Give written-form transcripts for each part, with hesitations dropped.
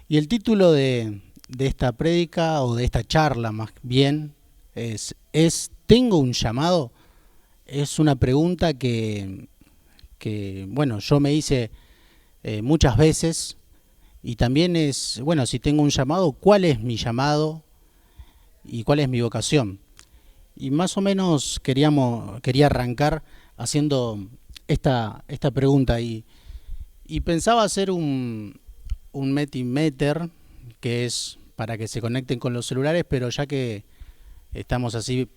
Y el título de esta prédica o de esta charla más bien es ¿tengo un llamado? Es una pregunta que bueno, yo me hice muchas veces y también es, bueno, si tengo un llamado, ¿cuál es mi llamado y cuál es mi vocación? Y más o menos quería arrancar haciendo esta pregunta y pensaba hacer un Metimeter, que es para que se conecten con los celulares, pero ya que estamos así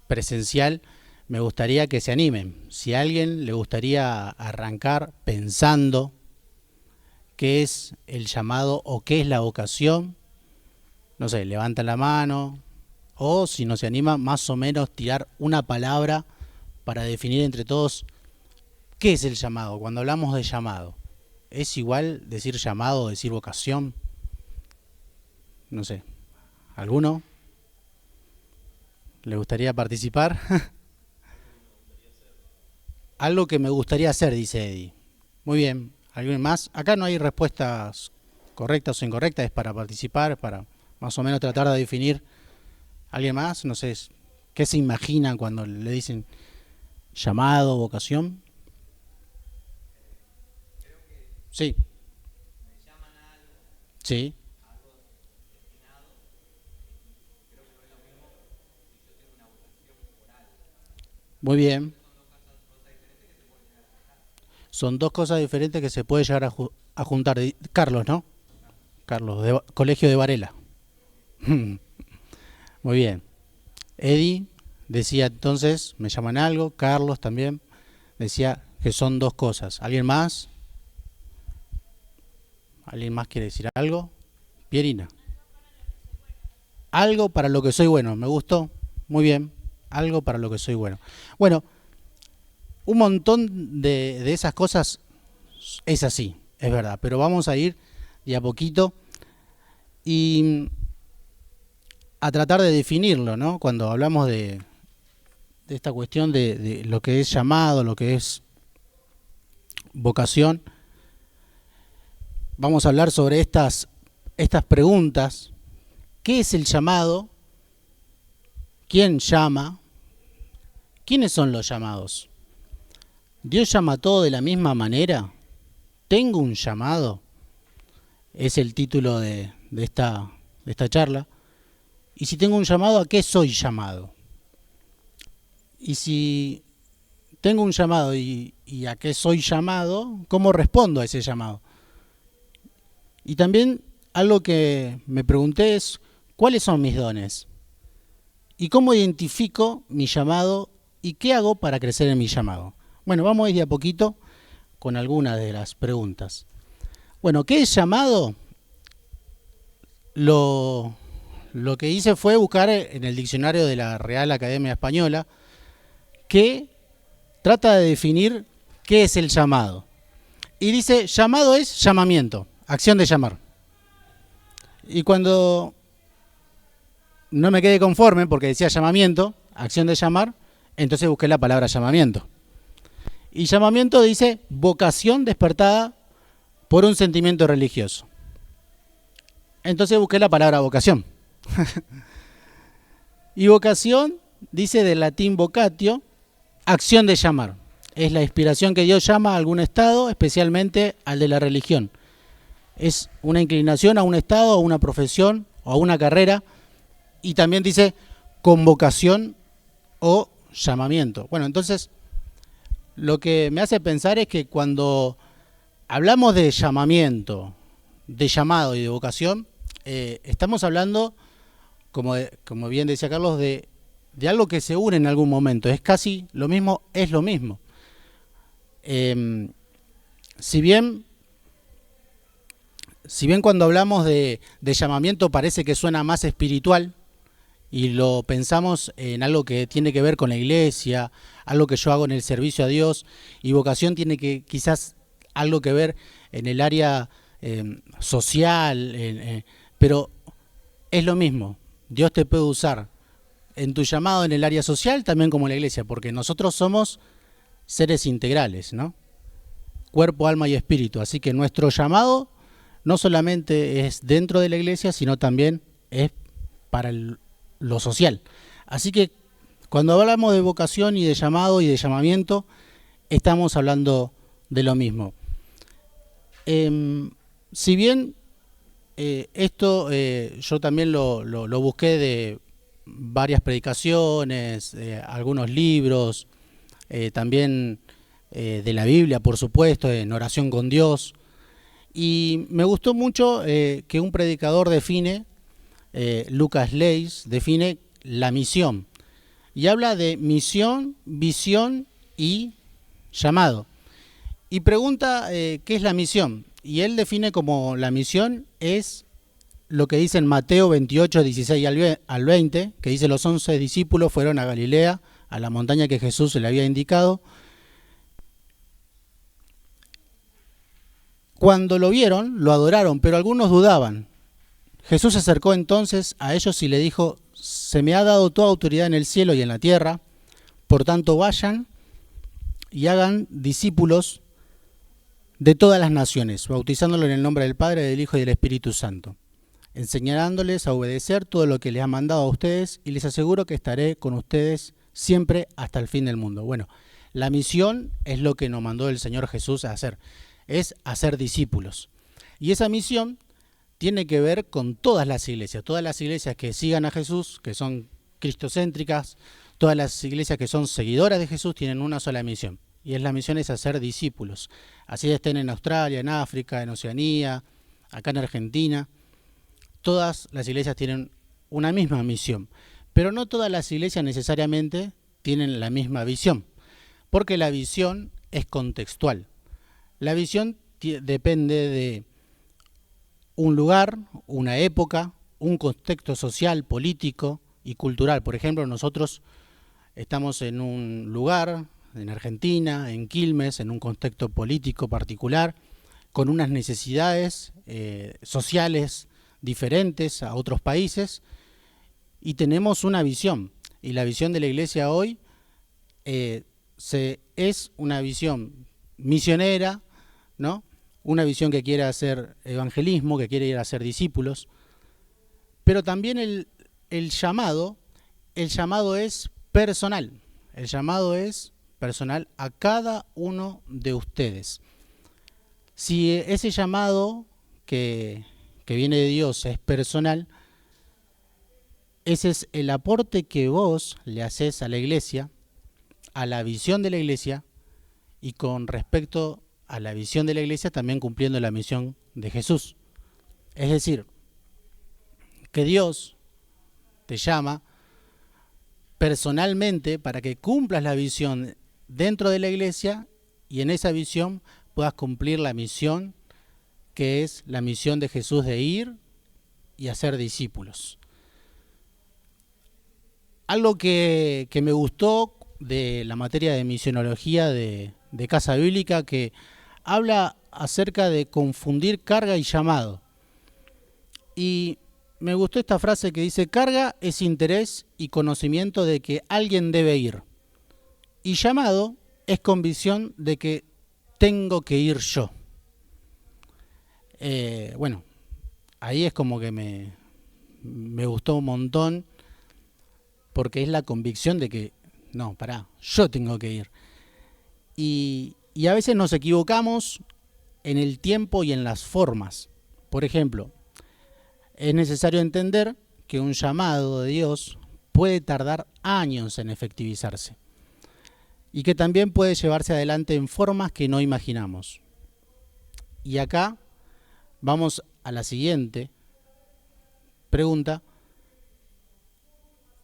presencial, me gustaría que se animen. Si a alguien le gustaría arrancar pensando qué es el llamado o qué es la vocación, no sé, levanta la mano, o si no se anima, más o menos tirar una palabra para definir entre todos qué es el llamado. Cuando hablamos de llamado, ¿es igual decir llamado o decir vocación? No sé, ¿alguno le gustaría participar? Algo que me gustaría hacer, dice Eddie. Muy bien, ¿alguien más? Acá no hay respuestas correctas o incorrectas, es para participar, es para más o menos tratar de definir. ¿Alguien más? No sé, ¿qué se imaginan cuando le dicen llamado, vocación? Sí, sí, muy bien. Son dos cosas diferentes que se puede llegar a juntar. Carlos, ¿no? Carlos, Colegio de Varela. Muy bien. Eddie decía entonces, me llaman algo. Carlos también decía que son dos cosas. ¿Alguien más? ¿Alguien más quiere decir algo? Pierina. Algo para lo que soy bueno. Me gustó. Muy bien. Algo para lo que soy bueno. Bueno, un montón de esas cosas es así, es verdad. Pero vamos a ir de a poquito y a tratar de definirlo, ¿no? Cuando hablamos de esta cuestión de lo que es llamado, lo que es vocación, vamos a hablar sobre estas preguntas. ¿Qué es el llamado? ¿Quién llama? ¿Quiénes son los llamados? ¿Dios llama a todo de la misma manera? ¿Tengo un llamado? Es el título de esta charla. Y si tengo un llamado, ¿a qué soy llamado? Y si tengo un llamado y a qué soy llamado, ¿cómo respondo a ese llamado? Y también algo que me pregunté es, ¿cuáles son mis dones? ¿Y cómo identifico mi llamado y qué hago para crecer en mi llamado? Bueno, vamos a ir de a poquito con algunas de las preguntas. Bueno, ¿qué es llamado? Lo que hice fue buscar en el diccionario de la Real Academia Española que trata de definir qué es el llamado. Y dice, llamado es llamamiento, acción de llamar. Y cuando no me quedé conforme porque decía llamamiento, acción de llamar, entonces busqué la palabra llamamiento. Y llamamiento dice vocación despertada por un sentimiento religioso. Entonces busqué la palabra vocación. Y vocación dice del latín vocatio, acción de llamar. Es la inspiración que Dios llama a algún estado, especialmente al de la religión. Es una inclinación a un estado, a una profesión o a una carrera. Y también dice convocación o llamamiento. Bueno, entonces lo que me hace pensar es que cuando hablamos de llamamiento, de llamado y de vocación, estamos hablando, como bien decía Carlos, de algo que se une en algún momento. Es casi lo mismo, es lo mismo. Si bien cuando hablamos de llamamiento parece que suena más espiritual y lo pensamos en algo que tiene que ver con la iglesia, algo que yo hago en el servicio a Dios, y vocación tiene que quizás algo que ver en el área social, pero es lo mismo. Dios te puede usar en tu llamado en el área social también como en la iglesia, porque nosotros somos seres integrales, ¿no? Cuerpo, alma y espíritu. Así que nuestro llamado no solamente es dentro de la iglesia, sino también es para lo social. Así que cuando hablamos de vocación y de llamado y de llamamiento, estamos hablando de lo mismo. Si bien esto yo también lo busqué de varias predicaciones, algunos libros, también de la Biblia, por supuesto, en oración con Dios. Y me gustó mucho que un predicador define, Lucas Leis, define la misión. Y habla de misión, visión y llamado. Y pregunta qué es la misión. Y él define como la misión es lo que dice en Mateo 28, 16 al 20, que dice: los 11 discípulos fueron a Galilea, a la montaña que Jesús le había indicado. Cuando lo vieron, lo adoraron, pero algunos dudaban. Jesús se acercó entonces a ellos y le dijo: se me ha dado toda autoridad en el cielo y en la tierra, por tanto vayan y hagan discípulos de todas las naciones, bautizándolos en el nombre del Padre, del Hijo y del Espíritu Santo, enseñándoles a obedecer todo lo que les ha mandado a ustedes, y les aseguro que estaré con ustedes siempre hasta el fin del mundo. Bueno, la misión es lo que nos mandó el Señor Jesús a hacer, es hacer discípulos. Y esa misión tiene que ver con todas las iglesias que sigan a Jesús, que son cristocéntricas, todas las iglesias que son seguidoras de Jesús tienen una sola misión. Y la misión es hacer discípulos. Así estén en Australia, en África, en Oceanía, acá en Argentina. Todas las iglesias tienen una misma misión. Pero no todas las iglesias necesariamente tienen la misma visión. Porque la visión es contextual. La visión depende de un lugar, una época, un contexto social, político y cultural. Por ejemplo, nosotros estamos en un lugar, en Argentina, en Quilmes, en un contexto político particular, con unas necesidades sociales diferentes a otros países, y tenemos una visión. Y la visión de la iglesia hoy es una visión misionera, ¿no? Una visión que quiere hacer evangelismo, que quiere ir a hacer discípulos. Pero también el llamado es personal. El llamado es personal a cada uno de ustedes. Si ese llamado que viene de Dios es personal, ese es el aporte que vos le haces a la iglesia, a la visión de la iglesia, y con respecto a la visión de la iglesia también cumpliendo la misión de Jesús. Es decir, que Dios te llama personalmente para que cumplas la visión dentro de la iglesia, y en esa visión puedas cumplir la misión que es la misión de Jesús de ir y hacer discípulos. Algo que me gustó de la materia de misionología de Casa Bíblica, que habla acerca de confundir carga y llamado. Y me gustó esta frase que dice: carga es interés y conocimiento de que alguien debe ir. Y llamado es convicción de que tengo que ir yo. Bueno, ahí es como que me gustó un montón, porque es la convicción de que, no, pará, yo tengo que ir. Y a veces nos equivocamos en el tiempo y en las formas. Por ejemplo, es necesario entender que un llamado de Dios puede tardar años en efectivizarse, y que también puede llevarse adelante en formas que no imaginamos. Y acá vamos a la siguiente pregunta,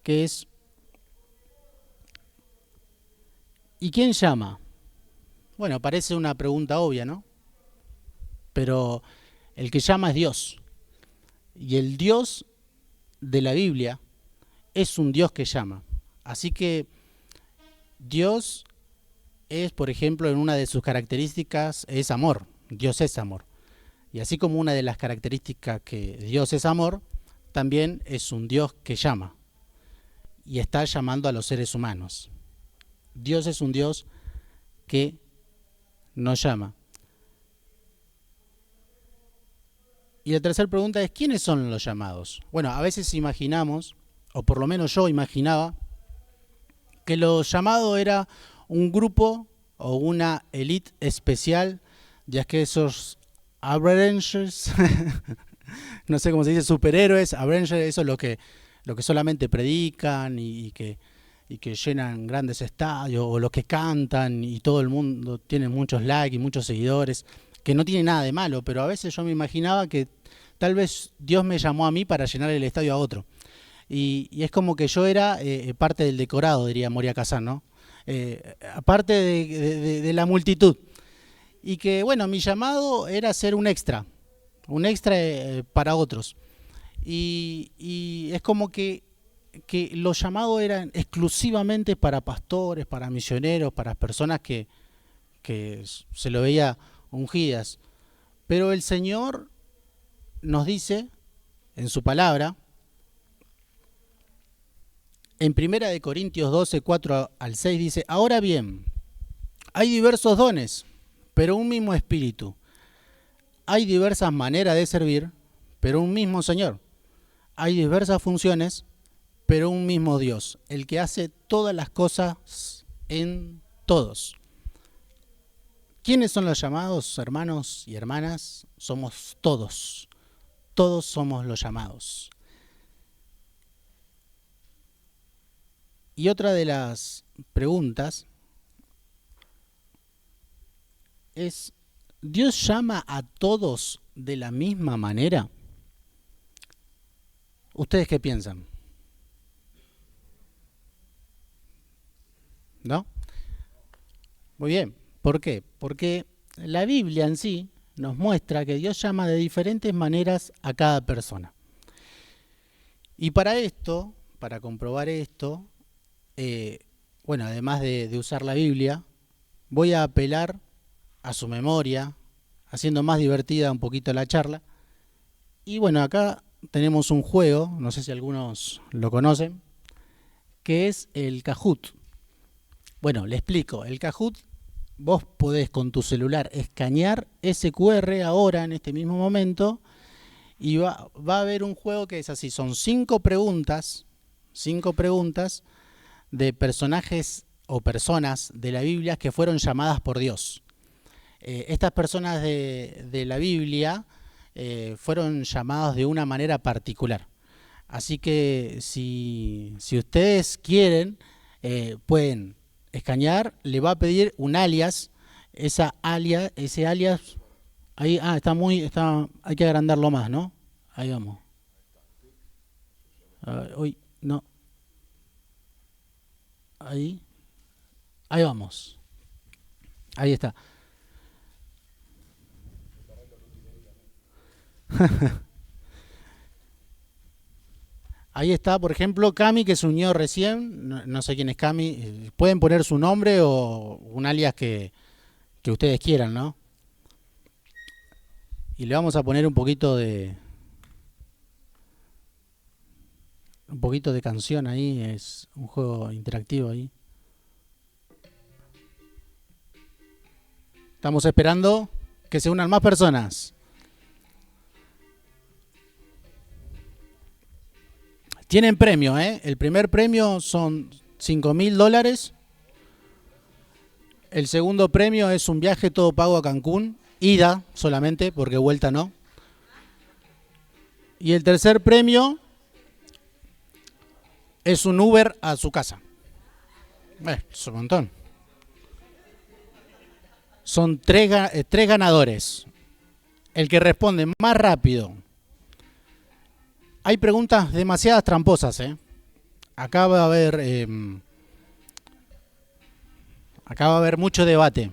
que es: ¿y quién llama? Bueno, parece una pregunta obvia, ¿no? Pero el que llama es Dios. Y el Dios de la Biblia es un Dios que llama. Así que Dios es, por ejemplo, en una de sus características, es amor. Dios es amor. Y así como una de las características que Dios es amor, también es un Dios que llama. Y está llamando a los seres humanos. Dios es un Dios que nos llama. Y la tercera pregunta es, ¿quiénes son los llamados? Bueno, a veces imaginamos, o por lo menos yo imaginaba, que los llamados era un grupo o una élite especial de aquellos Avengers, no sé cómo se dice, superhéroes, Avengers, eso es lo que solamente predican y que llenan grandes estadios, o los que cantan y todo el mundo tiene muchos likes y muchos seguidores, que no tiene nada de malo, pero a veces yo me imaginaba que tal vez Dios me llamó a mí para llenar el estadio a otro. Y es como que yo era parte del decorado, diría Moria Kazan, ¿no? Aparte de la multitud. Y que, bueno, mi llamado era ser un extra para otros. Y es como que los llamados eran exclusivamente para pastores, para misioneros, para personas que se lo veía ungidas. Pero el Señor nos dice en su palabra, en 1 Corintios 12, 4 al 6 dice, ahora bien, hay diversos dones, pero un mismo espíritu. Hay diversas maneras de servir, pero un mismo Señor. Hay diversas funciones, pero un mismo Dios, el que hace todas las cosas en todos. ¿Quiénes son los llamados, hermanos y hermanas? Somos todos. Todos somos los llamados. Y otra de las preguntas es, ¿Dios llama a todos de la misma manera? ¿Ustedes qué piensan? ¿No? Muy bien. ¿Por qué? Porque la Biblia en sí nos muestra que Dios llama de diferentes maneras a cada persona. Y para esto, para comprobar esto, bueno, además de usar la Biblia, voy a apelar a su memoria, haciendo más divertida un poquito la charla. Y bueno, acá tenemos un juego, no sé si algunos lo conocen, que es el Kahoot. Bueno, le explico. El Kahoot, vos podés con tu celular escanear ese QR ahora, en este mismo momento, y va a haber un juego que es así. Son 5 preguntas de personajes o personas de la Biblia que fueron llamadas por Dios. Estas personas de la Biblia fueron llamadas de una manera particular. Así que si ustedes quieren, pueden escanear, le va a pedir un alias, ese alias, ahí, hay que agrandarlo más, ¿no? Ahí vamos. Uy, no. Ahí vamos. Ahí está. Ahí está, por ejemplo, Cami, que se unió recién. No sé quién es Cami. Pueden poner su nombre o un alias que ustedes quieran, ¿no? Y le vamos a poner un poquito de canción ahí. Es un juego interactivo ahí. Estamos esperando que se unan más personas. Tienen premio, ¿eh? El primer premio son $5.000. El segundo premio es un viaje todo pago a Cancún. Ida solamente, porque vuelta no. Y el tercer premio es un Uber a su casa. Es un montón. Son tres ganadores. El que responde más rápido. Hay preguntas demasiadas tramposas, ¿eh? Acá va a haber mucho debate.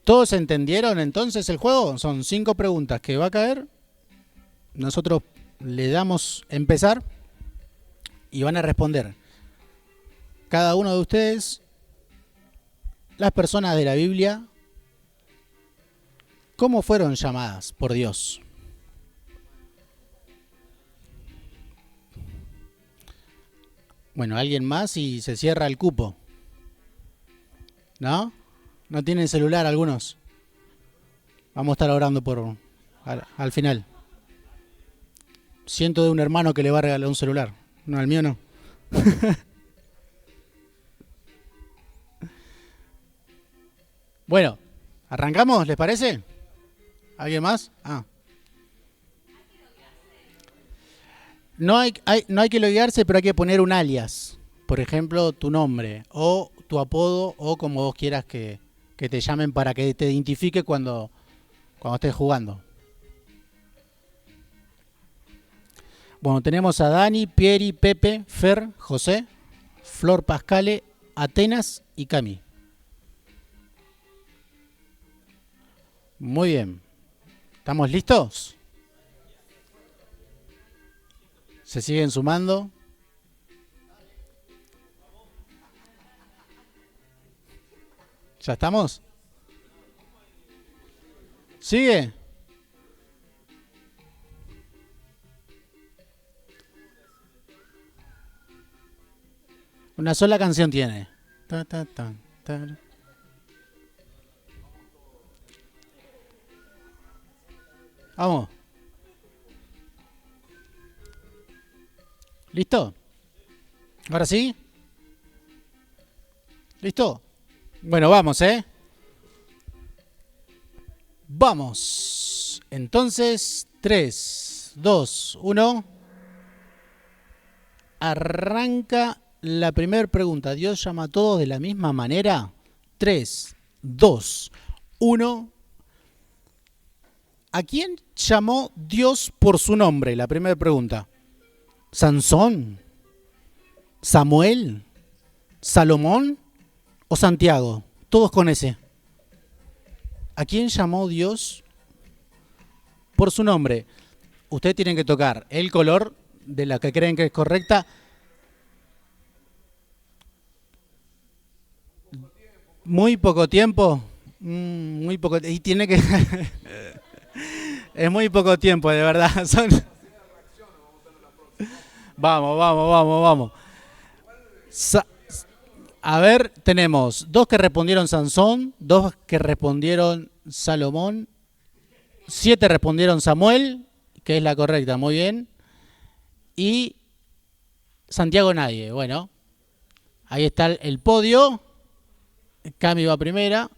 ¿Todos entendieron entonces el juego? Son 5 preguntas que va a caer. Nosotros le damos empezar y van a responder cada uno de ustedes, las personas de la Biblia, ¿cómo fueron llamadas por Dios? Bueno, alguien más y se cierra el cupo. ¿No? ¿No tienen celular algunos? Vamos a estar orando por al final. Siento de un hermano que le va a regalar un celular. No, al mío no. Bueno, ¿arrancamos? ¿Les parece? ¿Alguien más? No hay que loguearse, pero hay que poner un alias. Por ejemplo, tu nombre o tu apodo o como vos quieras que te llamen para que te identifique cuando estés jugando. Bueno, tenemos a Dani, Pieri, Pepe, Fer, José, Flor, Pascale, Atenas y Cami. Muy bien. ¿Estamos listos? ¿Se siguen sumando? ¿Ya estamos? ¿Sigue? Una sola canción tiene. Ta, ta, ta, ta. Vamos. ¿Listo? ¿Ahora sí? ¿Listo? Bueno, vamos, ¿eh? Vamos. Entonces, 3, 2, 1. Arranca la primera pregunta. ¿Dios llama a todos de la misma manera? 3, 2, 1. ¿A quién llamó Dios por su nombre? La primera pregunta. ¿Sansón? ¿Samuel? ¿Salomón? ¿O Santiago? Todos con ese. ¿A quién llamó Dios por su nombre? Ustedes tienen que tocar el color de la que creen que es correcta. Muy poco tiempo. Muy poco. Y tiene que. Es muy poco tiempo, de verdad. Vamos. A ver, tenemos 2 que respondieron Sansón, 2 que respondieron Salomón, 7 respondieron Samuel, que es la correcta, muy bien. Y Santiago nadie. Bueno, ahí está el podio. Cami va primera.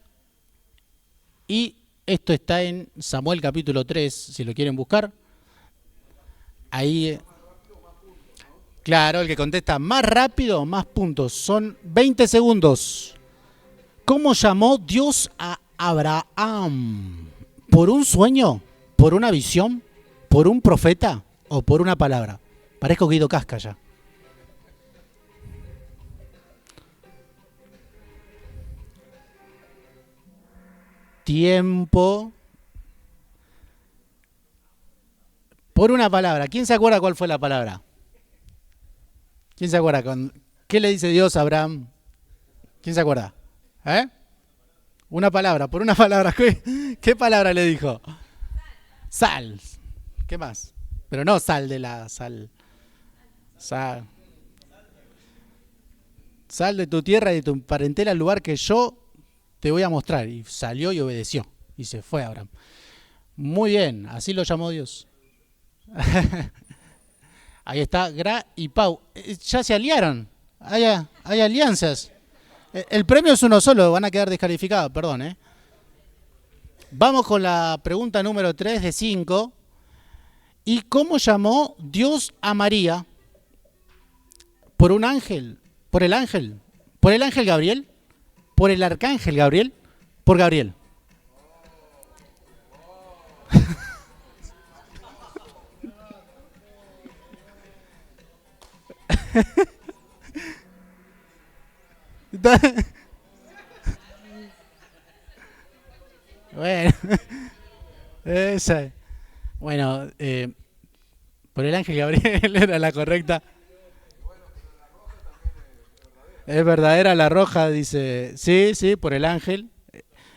Y esto está en Samuel capítulo 3, si lo quieren buscar. Ahí, claro, el que contesta más rápido, más puntos. Son 20 segundos. ¿Cómo llamó Dios a Abraham? ¿Por un sueño? ¿Por una visión? ¿Por un profeta? ¿O por una palabra? Parezco Guido Casca ya. Tiempo. Por una palabra. ¿Quién se acuerda cuál fue la palabra? ¿Quién se acuerda? ¿Qué le dice Dios a Abraham? ¿Quién se acuerda? ¿Eh? Una palabra, por una palabra. ¿Qué palabra le dijo? Sal. ¿Qué más? Pero no sal de la sal. Sal. Sal de tu tierra y de tu parentela al lugar que yo te voy a mostrar. Y salió y obedeció. Y se fue Abraham. Muy bien, así lo llamó Dios. Ahí está Gra y Pau. Ya se aliaron. Hay alianzas. El premio es uno solo, van a quedar descalificados, perdón. Vamos con la pregunta número 3 de 5. ¿Y cómo llamó Dios a María? ¿Por un ángel? ¿Por el ángel? ¿Por el ángel Gabriel? ¿Por el arcángel Gabriel? ¿Por Gabriel? Bueno, esa. Bueno, por el ángel Gabriel era la correcta. Es verdadera la roja, dice. Sí, por el ángel.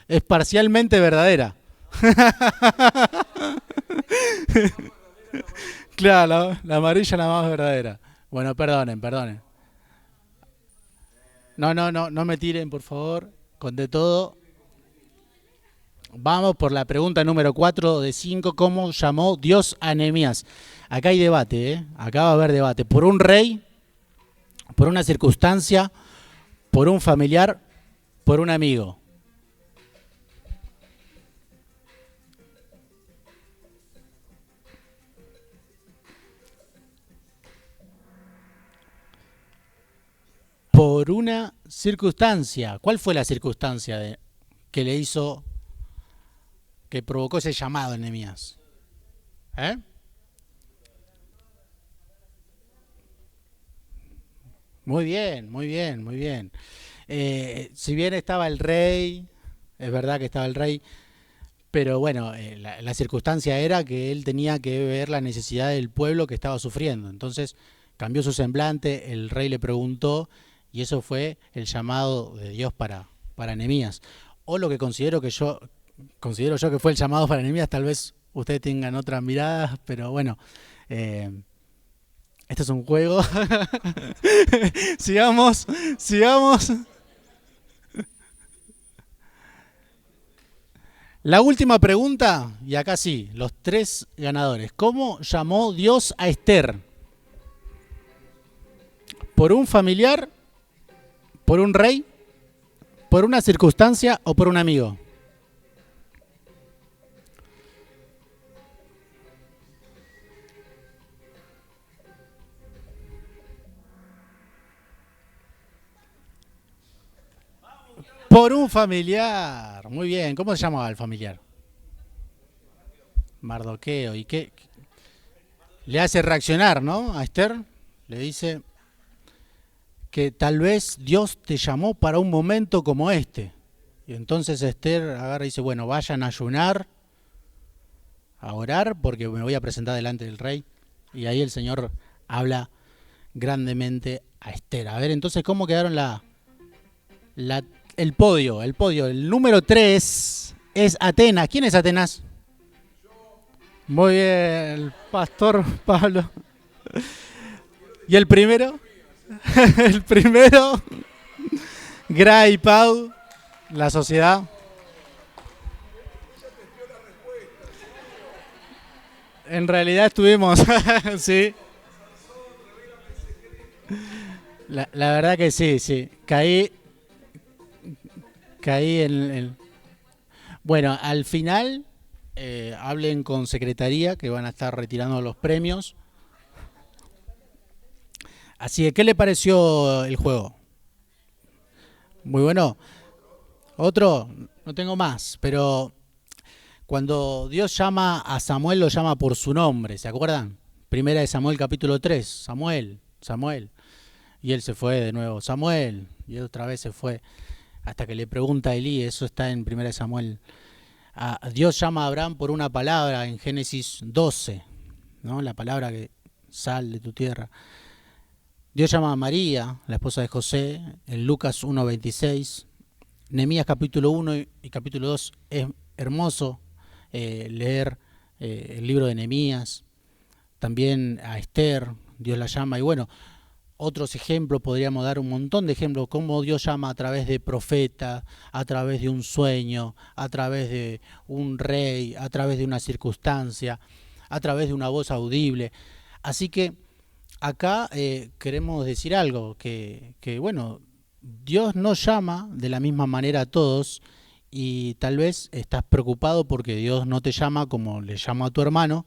Es parcialmente verdadera. Claro, la amarilla la más verdadera. Bueno, perdonen. No me tiren, por favor. Con de todo. Vamos por la pregunta número 4 de 5. ¿Cómo llamó Dios a Nehemías? Acá hay debate, ¿eh? Acá va a haber debate. ¿Por un rey? ¿Por una circunstancia? ¿Por un familiar? ¿Por un amigo? Por una circunstancia. ¿Cuál fue la circunstancia que le hizo, que provocó ese llamado en Nehemías? ¿Eh? Muy bien, muy bien, muy bien. Si bien estaba el rey, es verdad que estaba el rey, pero bueno, la circunstancia era que él tenía que ver la necesidad del pueblo que estaba sufriendo. Entonces cambió su semblante, el rey le preguntó y eso fue el llamado de Dios para Nehemías. O lo que considero yo que fue el llamado para Nehemías, tal vez ustedes tengan otras miradas, pero bueno, eh, esto es un juego. sigamos, sigamos. La última pregunta, y acá sí, los tres ganadores. ¿Cómo llamó Dios a Esther? ¿Por un familiar? ¿Por un rey? ¿Por una circunstancia o por un amigo? Por un familiar. Muy bien. ¿Cómo se llamaba el familiar? Mardoqueo. ¿Y qué? Le hace reaccionar, ¿no? A Esther. Le dice que tal vez Dios te llamó para un momento como este. Y entonces Esther agarra y dice, bueno, vayan a ayunar, a orar, porque me voy a presentar delante del rey. Y ahí el Señor habla grandemente a Esther. A ver, entonces, ¿cómo quedaron la el podio? El podio, el número 3 es Atenas. ¿Quién es Atenas? Muy bien, el pastor Pablo. ¿Y el primero? El primero, Gray Pau, la sociedad. En realidad estuvimos, sí. La verdad que sí, sí. Caí Bueno, al final hablen con secretaría que van a estar retirando los premios. Así que, ¿qué le pareció el juego? Muy bueno. Otro, no tengo más, pero cuando Dios llama a Samuel lo llama por su nombre, ¿se acuerdan? Primera de Samuel capítulo 3, Samuel, Samuel. Y él se fue de nuevo, Samuel, y otra vez se fue, hasta que le pregunta a Elí, eso está en Primera de Samuel. Dios llama a Abraham por una palabra en Génesis 12, ¿no? La palabra que sal de tu tierra. Dios llama a María, la esposa de José, en Lucas 1:26. Nehemías capítulo 1 y capítulo 2 es hermoso leer el libro de Nehemías. También a Esther, Dios la llama. Y bueno, otros ejemplos, podríamos dar un montón de ejemplos, cómo Dios llama a través de profetas, a través de un sueño, a través de un rey, a través de una circunstancia, a través de una voz audible. Así que acá queremos decir algo, que bueno, Dios no llama de la misma manera a todos y tal vez estás preocupado porque Dios no te llama como le llama a tu hermano,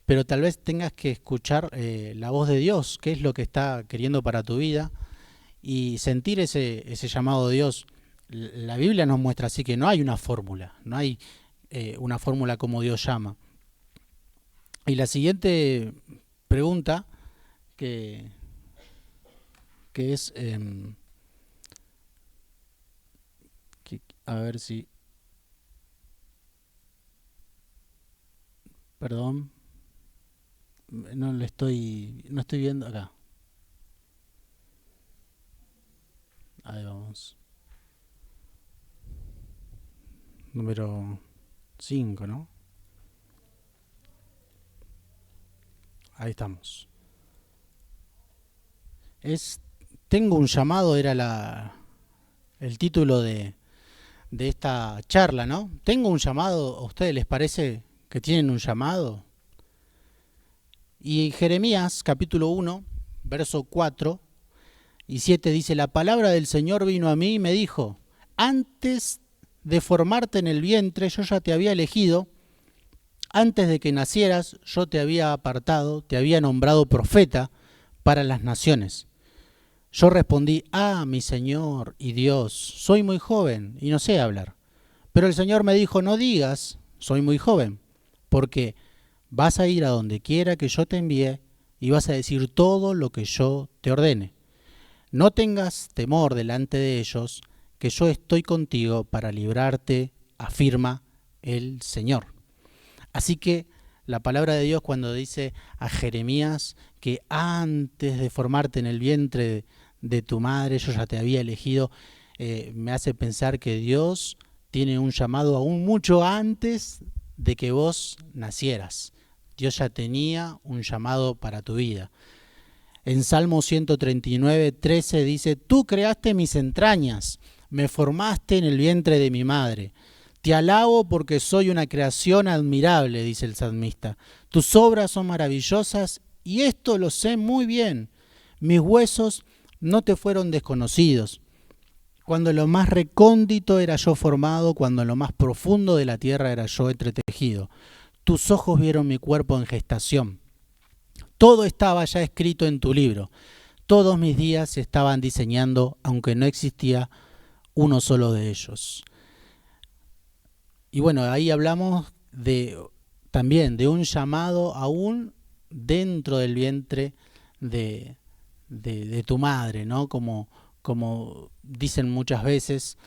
pero tal vez tengas que escuchar la voz de Dios, qué es lo que está queriendo para tu vida y sentir ese llamado de Dios. La Biblia nos muestra así que no hay una fórmula, no hay una fórmula como Dios llama. Y la siguiente pregunta que, que es, a ver si, perdón, no estoy viendo acá. Ahí vamos. Número 5, ¿no? Ahí estamos. Es Tengo un llamado, era el título de esta charla, ¿no? Tengo un llamado, ¿a ustedes les parece que tienen un llamado? Y Jeremías capítulo 1, verso 4 y 7 dice, la palabra del Señor vino a mí y me dijo, antes de formarte en el vientre yo ya te había elegido, antes de que nacieras yo te había apartado, te había nombrado profeta para las naciones. Yo respondí, mi Señor y Dios, soy muy joven y no sé hablar. Pero el Señor me dijo, no digas, soy muy joven, porque vas a ir a donde quiera que yo te envíe y vas a decir todo lo que yo te ordene. No tengas temor delante de ellos, que yo estoy contigo para librarte, afirma el Señor. Así que la palabra de Dios cuando dice a Jeremías que antes de formarte en el vientre de tu madre yo ya te había elegido, me hace pensar que Dios tiene un llamado aún mucho antes de que vos nacieras. Dios ya tenía un llamado para tu vida. En Salmo 139, 13 dice, tú creaste mis entrañas, me formaste en el vientre de mi madre. Te alabo porque soy una creación admirable, dice el salmista. Tus obras son maravillosas y esto lo sé muy bien. Mis huesos no te fueron desconocidos. Cuando en lo más recóndito era yo formado, cuando en lo más profundo de la tierra era yo entretejido. Tus ojos vieron mi cuerpo en gestación. Todo estaba ya escrito en tu libro. Todos mis días se estaban diseñando, aunque no existía uno solo de ellos. Y bueno, ahí hablamos también de un llamado aún dentro del vientre de tu madre, ¿no? Como dicen muchas veces,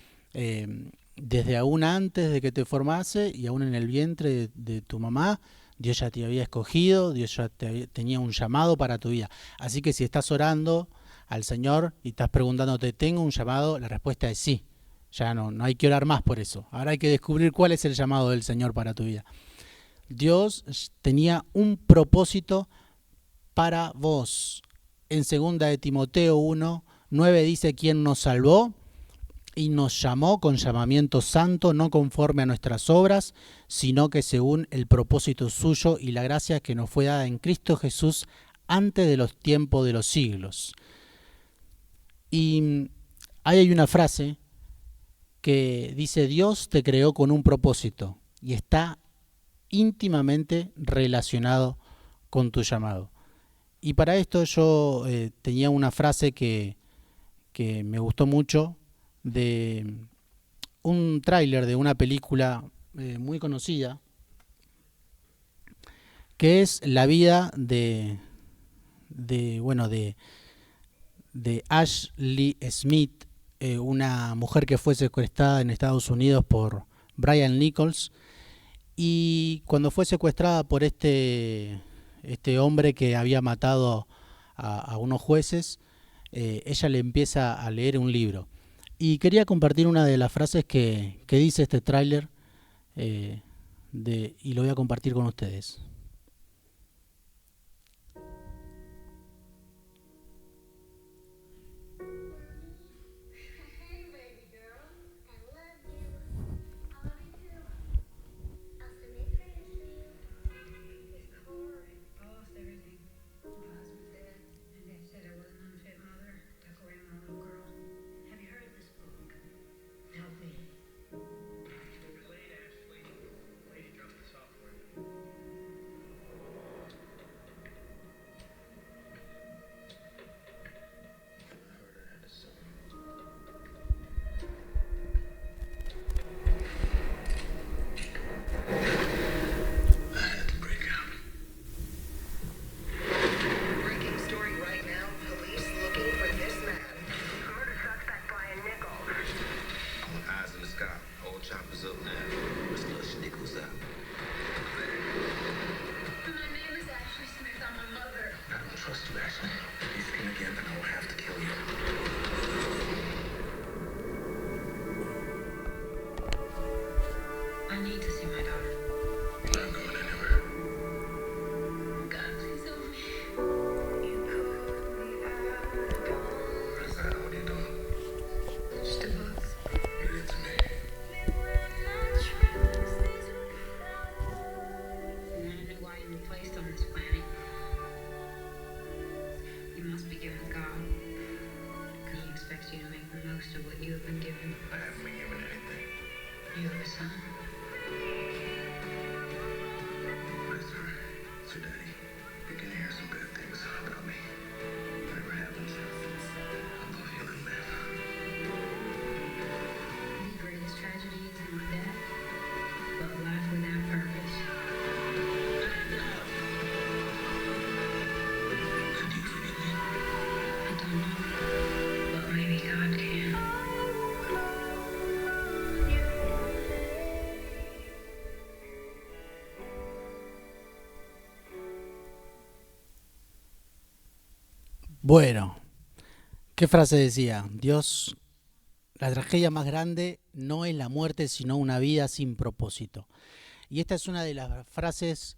desde aún antes de que te formase y aún en el vientre de tu mamá, Dios ya te había escogido, Dios ya tenía un llamado para tu vida. Así que si estás orando al Señor y estás preguntándote, ¿tengo un llamado? La respuesta es sí. Ya no hay que orar más por eso. Ahora hay que descubrir cuál es el llamado del Señor para tu vida. Dios tenía un propósito para vos. En 2 de Timoteo 1, 9 dice, quien nos salvó y nos llamó con llamamiento santo, no conforme a nuestras obras, sino que según el propósito suyo y la gracia que nos fue dada en Cristo Jesús antes de los tiempos de los siglos. Y ahí hay una frase que dice, Dios te creó con un propósito y está íntimamente relacionado con tu llamado. Y para esto yo tenía una frase que me gustó mucho de un tráiler de una película muy conocida, que es la vida de Ashley Smith, una mujer que fue secuestrada en Estados Unidos por Brian Nichols, y cuando fue secuestrada por este hombre que había matado a unos jueces, ella le empieza a leer un libro. Y quería compartir una de las frases que dice este tráiler y lo voy a compartir con ustedes. Bueno, ¿qué frase decía? Dios, la tragedia más grande no es la muerte, sino una vida sin propósito. Y esta es una de las frases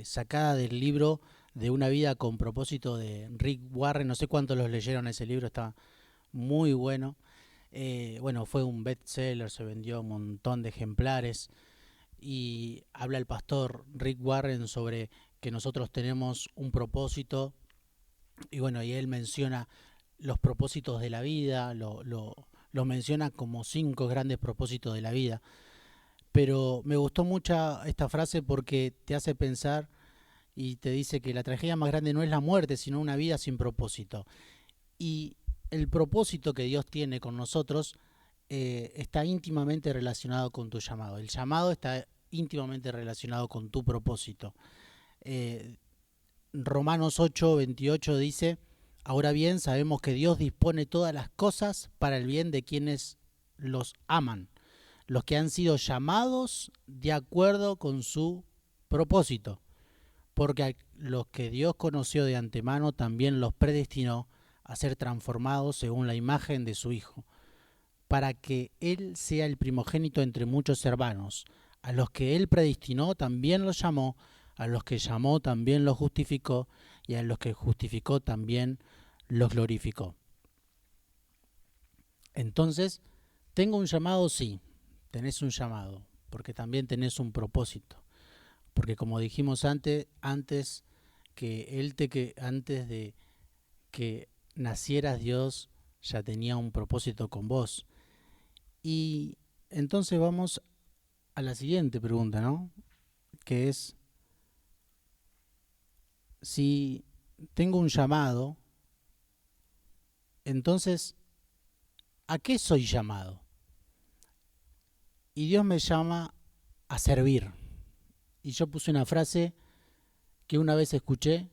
sacada del libro de Una vida con propósito de Rick Warren. No sé cuántos los leyeron ese libro, está muy bueno. Bueno, fue un bestseller, se vendió un montón de ejemplares. Y habla el pastor Rick Warren sobre que nosotros tenemos un propósito. Y bueno, y él menciona los propósitos de la vida, lo menciona como 5 grandes propósitos de la vida. Pero me gustó mucho esta frase porque te hace pensar y te dice que la tragedia más grande no es la muerte, sino una vida sin propósito. Y el propósito que Dios tiene con nosotros está íntimamente relacionado con tu llamado. El llamado está íntimamente relacionado con tu propósito. Eh, Romanos 8:28 dice, ahora bien sabemos que Dios dispone todas las cosas para el bien de quienes los aman, los que han sido llamados de acuerdo con su propósito, porque a los que Dios conoció de antemano también los predestinó a ser transformados según la imagen de su Hijo, para que Él sea el primogénito entre muchos hermanos. A los que Él predestinó también los llamó, a los que llamó también los justificó, y a los que justificó también los glorificó. Entonces, ¿tengo un llamado? Sí, tenés un llamado, porque también tenés un propósito. Porque como dijimos antes antes de que nacieras Dios ya tenía un propósito con vos. Y entonces vamos a la siguiente pregunta, ¿no? Que es, si tengo un llamado, entonces, ¿a qué soy llamado? Y Dios me llama a servir. Y yo puse una frase que una vez escuché,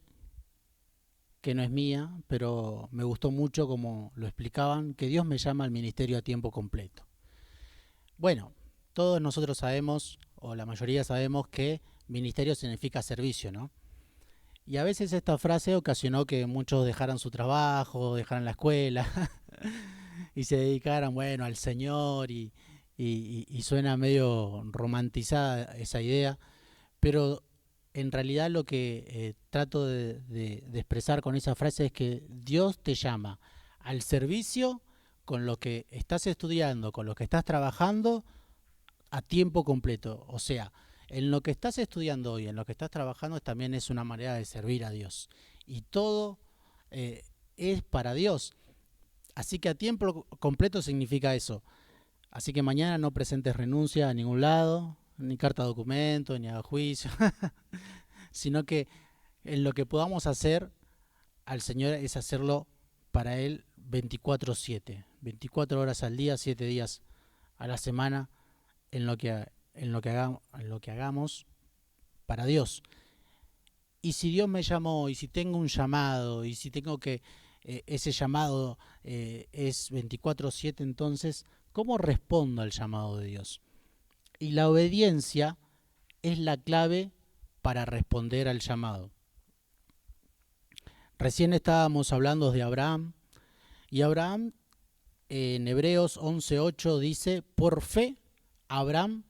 que no es mía, pero me gustó mucho como lo explicaban, que Dios me llama al ministerio a tiempo completo. Bueno, todos nosotros sabemos, o la mayoría sabemos, que ministerio significa servicio, ¿no? Y a veces esta frase ocasionó que muchos dejaran su trabajo, dejaran la escuela y se dedicaran, bueno, al Señor y suena medio romantizada esa idea, pero en realidad lo que trato de expresar con esa frase es que Dios te llama al servicio con lo que estás estudiando, con lo que estás trabajando a tiempo completo. O sea, en lo que estás estudiando hoy, en lo que estás trabajando, también es una manera de servir a Dios. Y todo es para Dios. Así que a tiempo completo significa eso. Así que mañana no presentes renuncia a ningún lado, ni carta de documento, ni a juicio, sino que en lo que podamos hacer al Señor es hacerlo para Él 24/7, 24 horas al día, 7 días a la semana, en lo que hagamos para Dios. Y si Dios me llamó, y si tengo un llamado, y si tengo que ese llamado es 24/7, entonces, ¿cómo respondo al llamado de Dios? Y la obediencia es la clave para responder al llamado. Recién estábamos hablando de Abraham, y Abraham en Hebreos 11:8 dice, por fe, Abraham,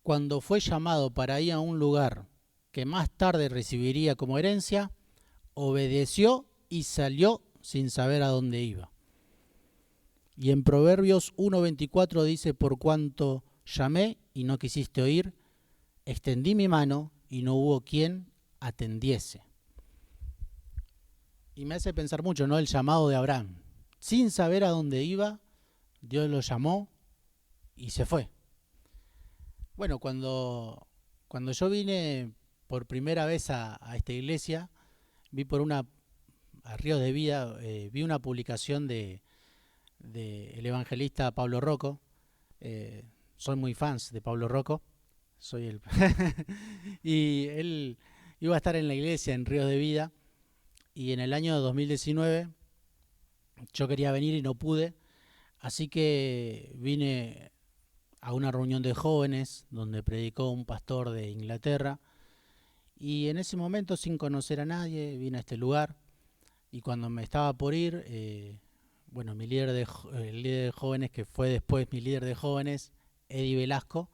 cuando fue llamado para ir a un lugar que más tarde recibiría como herencia, obedeció y salió sin saber a dónde iba. Y en Proverbios 1:24 dice, por cuanto llamé y no quisiste oír, extendí mi mano y no hubo quien atendiese. Y me hace pensar mucho, ¿no? El llamado de Abraham. Sin saber a dónde iba, Dios lo llamó y se fue. Bueno, cuando yo vine por primera vez a esta iglesia, vi por una, a Ríos de Vida, vi una publicación de el evangelista Pablo Rocco. eh, Soy muy fans de Pablo Rocco, soy el y él iba a estar en la iglesia en Ríos de Vida, y en el año 2019 yo quería venir y no pude, así que vine a una reunión de jóvenes donde predicó un pastor de Inglaterra, y en ese momento, sin conocer a nadie, vine a este lugar. Y cuando me estaba por ir, bueno, el líder de jóvenes, que fue después mi líder de jóvenes, Eddie Velasco,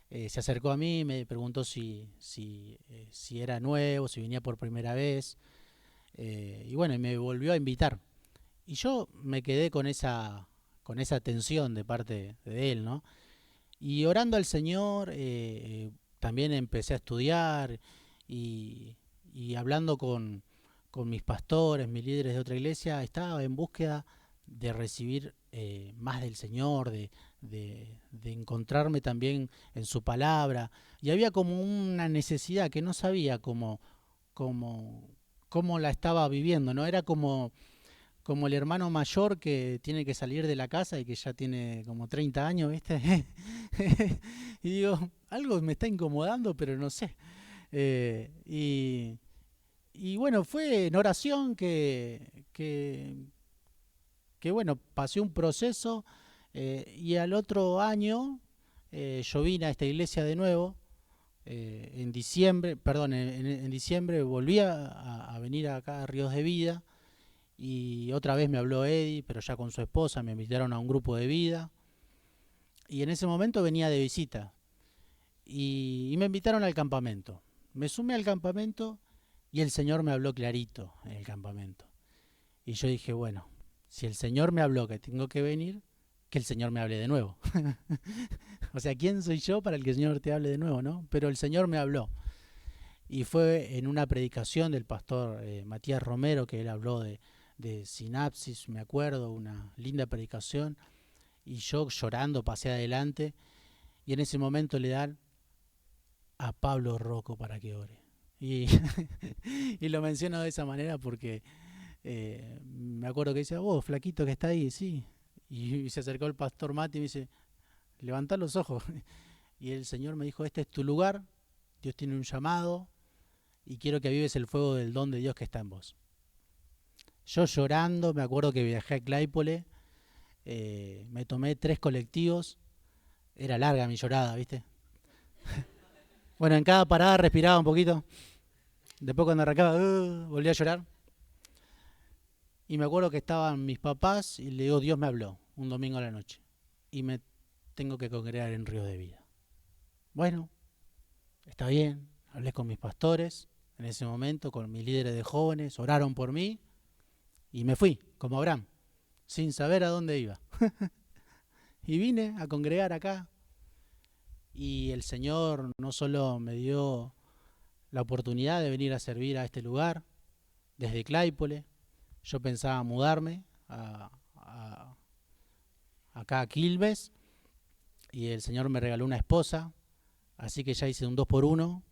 se acercó a mí y me preguntó si era nuevo, si venía por primera vez, y bueno, y me volvió a invitar. Y yo me quedé con esa tensión de parte de él, ¿no? Y orando al Señor, también empecé a estudiar, y, y hablando con mis pastores, mis líderes de otra iglesia, estaba en búsqueda de recibir más del Señor, de encontrarme también en su palabra. Y había como una necesidad que no sabía cómo, cómo la estaba viviendo, ¿no? Era como el hermano mayor que tiene que salir de la casa y que ya tiene como 30 años, ¿viste? Y digo, algo me está incomodando, pero no sé. Eh, y, y bueno, fue en oración que bueno, pasé un proceso, y al otro año yo vine a esta iglesia de nuevo. En diciembre, perdón, en diciembre volví a venir acá a Ríos de Vida, y otra vez me habló Eddie, pero ya con su esposa, me invitaron a un grupo de vida, y en ese momento venía de visita, y me invitaron al campamento. Me sumé al campamento y el Señor me habló clarito en el campamento. Y yo dije, bueno, si el Señor me habló que tengo que venir, que el Señor me hable de nuevo. O sea, ¿quién soy yo para el que el Señor te hable de nuevo, no? Pero el Señor me habló. Y fue en una predicación del pastor Matías Romero, que él habló de sinapsis, me acuerdo, una linda predicación. Y yo llorando pasé adelante, y en ese momento le dan a Pablo Rocco para que ore. Y, y lo menciono de esa manera porque me acuerdo que dice, vos, flaquito que está ahí, sí. Y se acercó el pastor Mati y me dice, levantá los ojos. Y el Señor me dijo, este es tu lugar, Dios tiene un llamado y quiero que avives el fuego del don de Dios que está en vos. Yo llorando, me acuerdo que viajé a Claypole, me tomé 3 colectivos, era larga mi llorada, ¿viste? Bueno, en cada parada respiraba un poquito, después cuando arrancaba, volví a llorar. Y me acuerdo que estaban mis papás y le digo, Dios me habló un domingo a la noche y me tengo que congregar en Ríos de Vida. Bueno, está bien, hablé con mis pastores en ese momento, con mis líderes de jóvenes, oraron por mí y me fui, como Abraham, sin saber a dónde iba. Y vine a congregar acá, y el Señor no solo me dio la oportunidad de venir a servir a este lugar desde Claypole. Yo pensaba mudarme acá a Quilmes, y el Señor me regaló una esposa, así que ya hice un 2 por 1.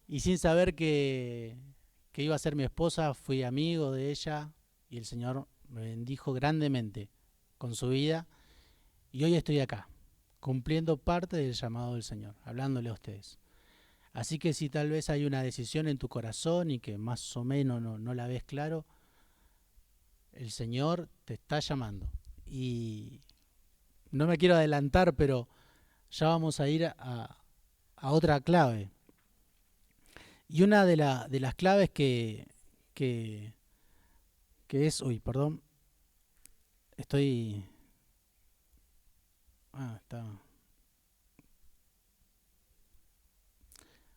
Y sin saber que iba a ser mi esposa, fui amigo de ella, y el Señor me bendijo grandemente con su vida, y hoy estoy acá, cumpliendo parte del llamado del Señor, hablándole a ustedes. Así que si tal vez hay una decisión en tu corazón y que más o menos no la ves claro, el Señor te está llamando. Y no me quiero adelantar, pero ya vamos a ir a otra clave. Y una de las claves que, que es... Uy, perdón. Estoy... está...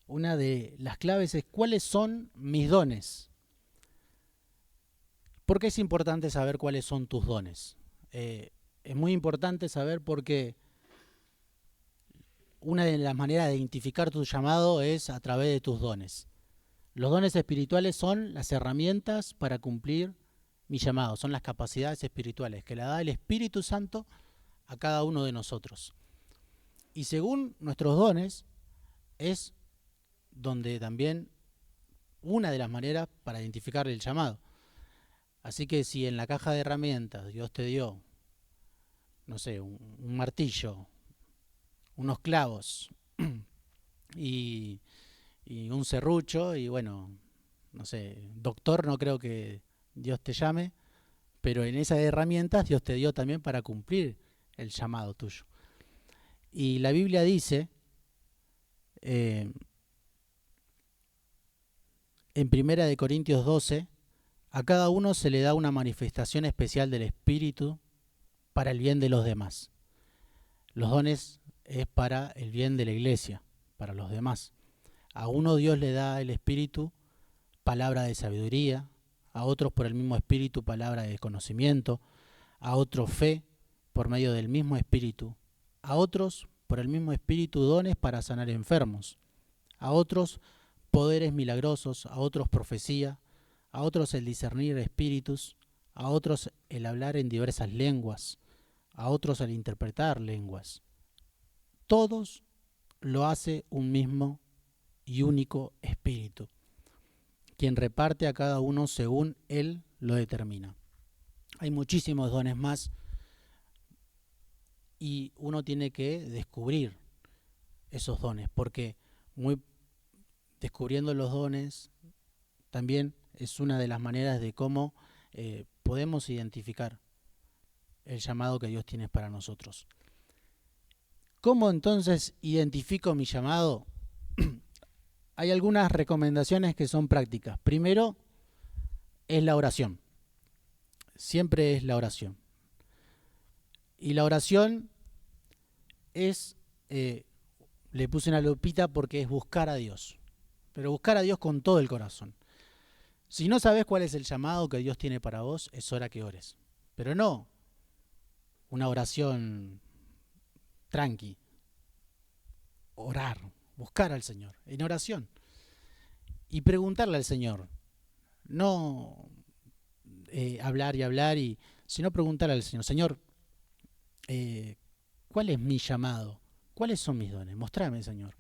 Una de las claves es cuáles son mis dones. ¿Por qué es importante saber cuáles son tus dones? Es muy importante saber porque una de las maneras de identificar tu llamado es a través de tus dones. Los dones espirituales son las herramientas para cumplir mi llamado, son las capacidades espirituales que le da el Espíritu Santo a cada uno de nosotros. Y según nuestros dones es donde también una de las maneras para identificar el llamado. Así que si en la caja de herramientas Dios te dio, no sé, un martillo, unos clavos y un serrucho y bueno, no sé, doctor no creo que Dios te llame, pero en esas herramientas Dios te dio también para cumplir el llamado tuyo. Y la Biblia dice, en 1 Corintios 12, a cada uno se le da una manifestación especial del Espíritu para el bien de los demás. Los dones es para el bien de la iglesia, para los demás. A uno Dios le da el Espíritu palabra de sabiduría, a otros por el mismo Espíritu palabra de conocimiento, a otros fe por medio del mismo Espíritu, a otros por el mismo Espíritu dones para sanar enfermos, a otros poderes milagrosos, a otros profecía, a otros el discernir espíritus, a otros el hablar en diversas lenguas, a otros el interpretar lenguas. Todos lo hace un mismo y único Espíritu, quien reparte a cada uno según Él lo determina. Hay muchísimos dones más y uno tiene que descubrir esos dones, porque descubriendo los dones también es una de las maneras de cómo podemos identificar el llamado que Dios tiene para nosotros. ¿Cómo entonces identifico mi llamado? Hay algunas recomendaciones que son prácticas. Primero es la oración. Siempre es la oración. Y la oración es, le puse una lupita porque es buscar a Dios. Pero buscar a Dios con todo el corazón. Si no sabes cuál es el llamado que Dios tiene para vos, es hora que ores. Pero no una oración tranqui. Orar, buscar al Señor en oración. Y preguntarle al Señor. No hablar, sino preguntarle al Señor. Señor, ¿cuál es mi llamado? ¿Cuáles son mis dones? Mostrame, Señor.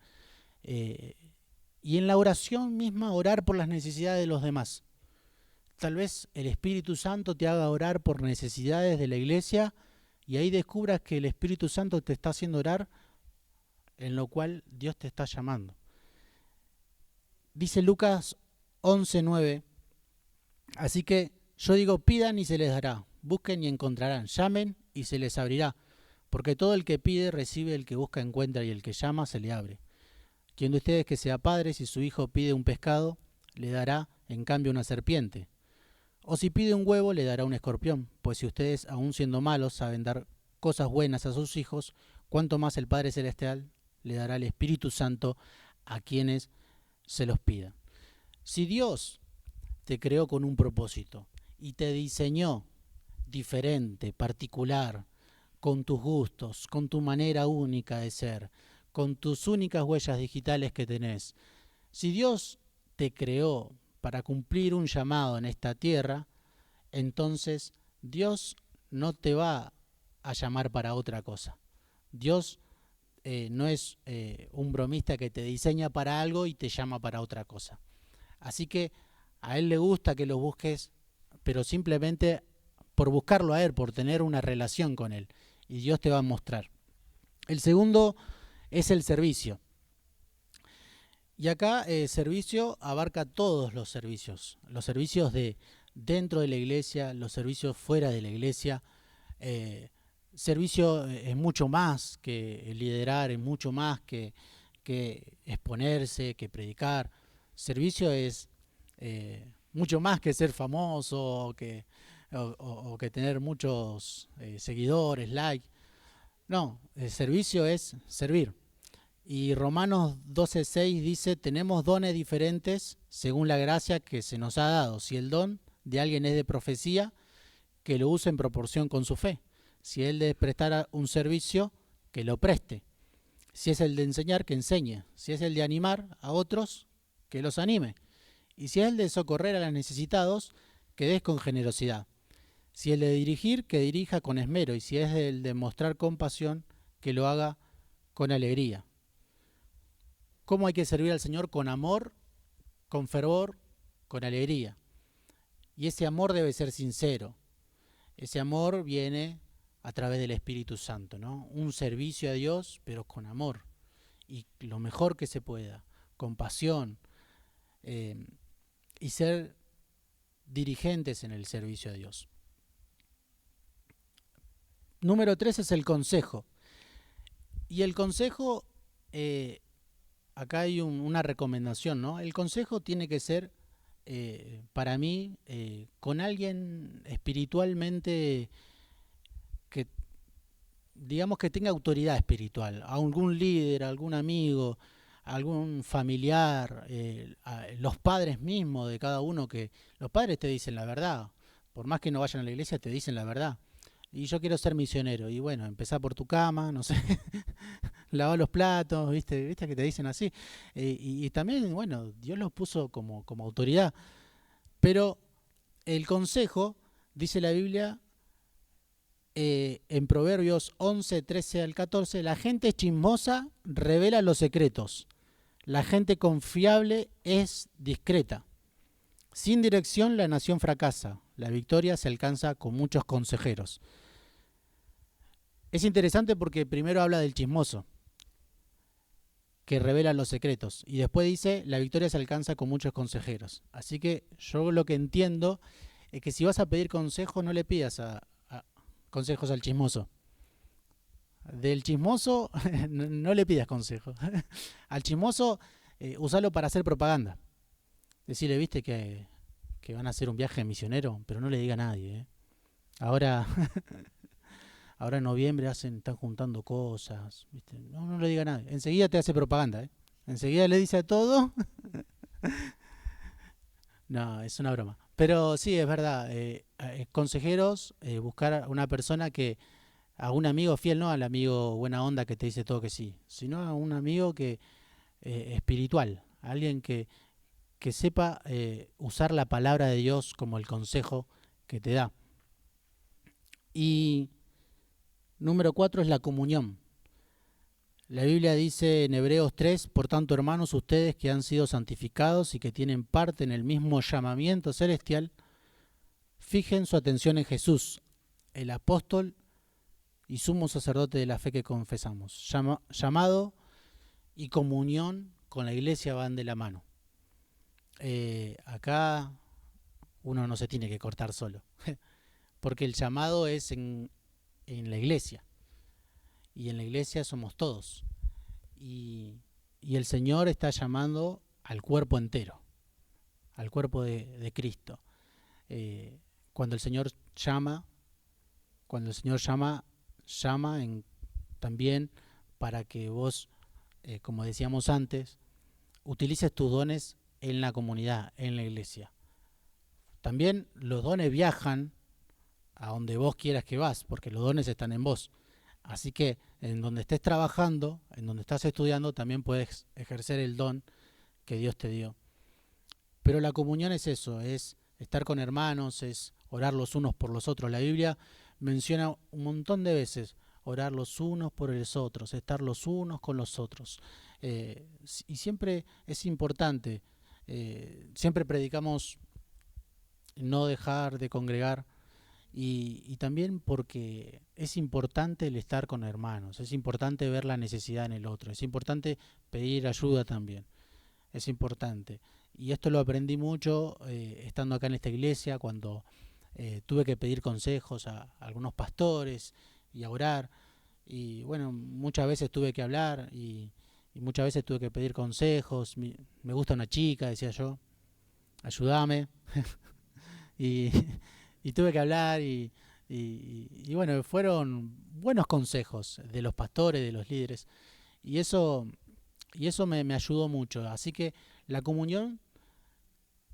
Y en la oración misma orar por las necesidades de los demás. Tal vez el Espíritu Santo te haga orar por necesidades de la iglesia y ahí descubras que el Espíritu Santo te está haciendo orar en lo cual Dios te está llamando. Dice Lucas 11:9, así que yo digo, pidan y se les dará, busquen y encontrarán, llamen y se les abrirá, porque todo el que pide recibe, el que busca encuentra y el que llama se le abre. ¿Quién de ustedes que sea padre, si su hijo pide un pescado, le dará en cambio una serpiente? O si pide un huevo, le dará un escorpión. Pues si ustedes, aun siendo malos, saben dar cosas buenas a sus hijos, cuánto más el Padre Celestial le dará el Espíritu Santo a quienes se los pidan. Si Dios te creó con un propósito y te diseñó diferente, particular, con tus gustos, con tu manera única de ser, con tus únicas huellas digitales que tenés. Si Dios te creó para cumplir un llamado en esta tierra, entonces Dios no te va a llamar para otra cosa. Dios no es un bromista que te diseña para algo y te llama para otra cosa. Así que a Él le gusta que lo busques, pero simplemente por buscarlo a Él, por tener una relación con Él. Y Dios te va a mostrar. El segundo es el servicio. Y acá servicio abarca todos los servicios de dentro de la iglesia, los servicios fuera de la iglesia. Servicio es mucho más que liderar, es mucho más que exponerse, que predicar. Servicio es mucho más que ser famoso o que tener muchos seguidores, likes. No, el servicio es servir. Y Romanos 12:6 dice, tenemos dones diferentes según la gracia que se nos ha dado. Si el don de alguien es de profecía, que lo use en proporción con su fe. Si él de prestar un servicio, que lo preste. Si es el de enseñar, que enseñe. Si es el de animar a otros, que los anime. Y si es el de socorrer a los necesitados, que des con generosidad. Si es de dirigir, que dirija con esmero, y si es el de mostrar compasión, que lo haga con alegría. ¿Cómo hay que servir al Señor? Con amor, con fervor, con alegría. Y ese amor debe ser sincero. Ese amor viene a través del Espíritu Santo, ¿no? Un servicio a Dios, pero con amor. Y lo mejor que se pueda, con pasión. Y ser dirigentes en el servicio a Dios. Número 3 es el consejo. Y el consejo, acá hay una recomendación, ¿no? El consejo tiene que ser, para mí, con alguien espiritualmente que, digamos, que tenga autoridad espiritual, algún líder, algún amigo, algún familiar, los padres mismos de cada uno, que los padres te dicen la verdad, por más que no vayan a la iglesia te dicen la verdad. Y yo quiero ser misionero, y bueno, empezá por tu cama, no sé, lavar los platos, ¿viste que te dicen así? Y también, bueno, Dios los puso como autoridad, pero el consejo, dice la Biblia, en Proverbios 11, 13 al 14, la gente chismosa revela los secretos, la gente confiable es discreta. Sin dirección la nación fracasa, la victoria se alcanza con muchos consejeros. Es interesante porque primero habla del chismoso, que revela los secretos, y después dice la victoria se alcanza con muchos consejeros. Así que yo lo que entiendo es que si vas a pedir consejos no le pidas a consejos al chismoso. Del chismoso no le pidas consejos. Al chismoso usalo para hacer propaganda. Decirle, viste que van a hacer un viaje misionero, pero no le diga a nadie. Ahora ahora en noviembre están juntando cosas, ¿viste? No le diga a nadie. Enseguida te hace propaganda, ¿eh? Enseguida le dice a todo. No, es una broma. Pero sí, es verdad. Consejeros, buscar a una persona a un amigo fiel, no al amigo buena onda que te dice todo que sí, sino a un amigo que espiritual, alguien que sepa usar la palabra de Dios como el consejo que te da. Y número 4 es la comunión. La Biblia dice en Hebreos 3, por tanto, hermanos, ustedes que han sido santificados y que tienen parte en el mismo llamamiento celestial, fijen su atención en Jesús, el apóstol y sumo sacerdote de la fe que confesamos. Llamado y comunión con la iglesia van de la mano. Acá uno no se tiene que cortar solo, porque el llamado es en la iglesia. Y en la iglesia somos todos. Y el Señor está llamando al cuerpo entero, al cuerpo de Cristo. Cuando el Señor llama, llama también para que vos, como decíamos antes, utilices tus dones en la comunidad, en la iglesia. También los dones viajan a donde vos quieras que vas, porque los dones están en vos. Así que en donde estés trabajando, en donde estás estudiando, también puedes ejercer el don que Dios te dio. Pero la comunión es eso, es estar con hermanos, es orar los unos por los otros. La Biblia menciona un montón de veces orar los unos por los otros, estar los unos con los otros. Y siempre es importante, siempre predicamos no dejar de congregar. Y también porque es importante el estar con hermanos, es importante ver la necesidad en el otro, es importante pedir ayuda también, es importante. Y esto lo aprendí mucho estando acá en esta iglesia, cuando tuve que pedir consejos a algunos pastores y a orar. Y bueno, muchas veces tuve que hablar y muchas veces tuve que pedir consejos. Me gusta una chica, decía yo, ayúdame. y, y tuve que hablar y bueno, fueron buenos consejos de los pastores, de los líderes. Y eso me ayudó mucho. Así que la comunión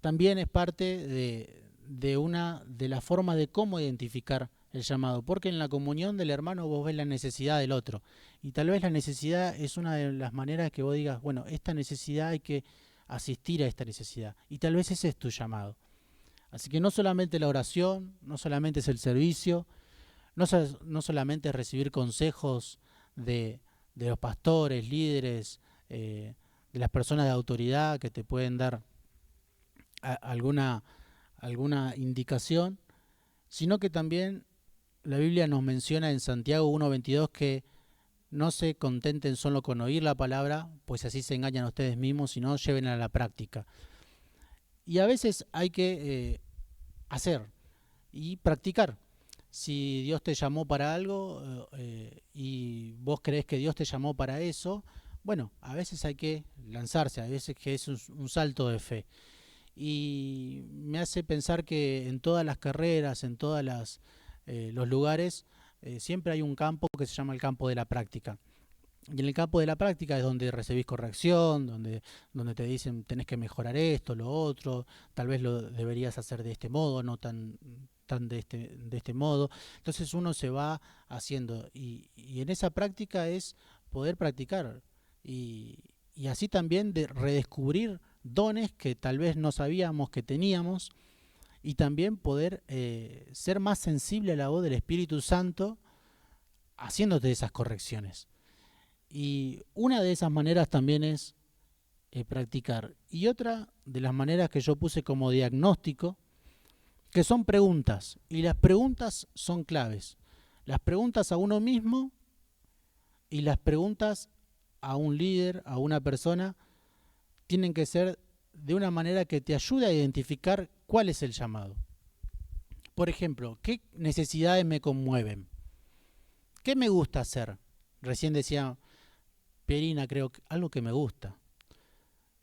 también es parte de la forma de cómo identificar el llamado, porque en la comunión del hermano vos ves la necesidad del otro, y tal vez la necesidad es una de las maneras que vos digas, bueno, esta necesidad hay que asistir a esta necesidad, y tal vez ese es tu llamado. Así que no solamente la oración, no solamente es el servicio, no solamente es recibir consejos de, de los pastores, líderes, de las personas de autoridad que te pueden dar alguna, alguna indicación, sino que también la Biblia nos menciona en Santiago 1:22 que no se contenten solo con oír la palabra, pues así se engañan a ustedes mismos, sino lleven a la práctica. Y a veces hay que hacer y practicar. Si Dios te llamó para algo y vos crees que Dios te llamó para eso, bueno, a veces hay que lanzarse, a veces que es un salto de fe. Y me hace pensar que en todas las carreras, en todos los lugares, siempre hay un campo que se llama el campo de la práctica. Y en el campo de la práctica es donde recibís corrección, donde te dicen tenés que mejorar esto, lo otro, tal vez lo deberías hacer de este modo, no tan de este modo. Entonces uno se va haciendo y en esa práctica es poder practicar y así también de redescubrir dones que tal vez no sabíamos que teníamos y también poder ser más sensible a la voz del Espíritu Santo haciéndote esas correcciones. Y una de esas maneras también es practicar. Y otra de las maneras que yo puse como diagnóstico, que son preguntas. Y las preguntas son claves. Las preguntas a uno mismo y las preguntas a un líder, a una persona, tienen que ser de una manera que te ayude a identificar cuál es el llamado. Por ejemplo, ¿qué necesidades me conmueven? ¿Qué me gusta hacer? Recién decía Pierina, creo que algo que me gusta.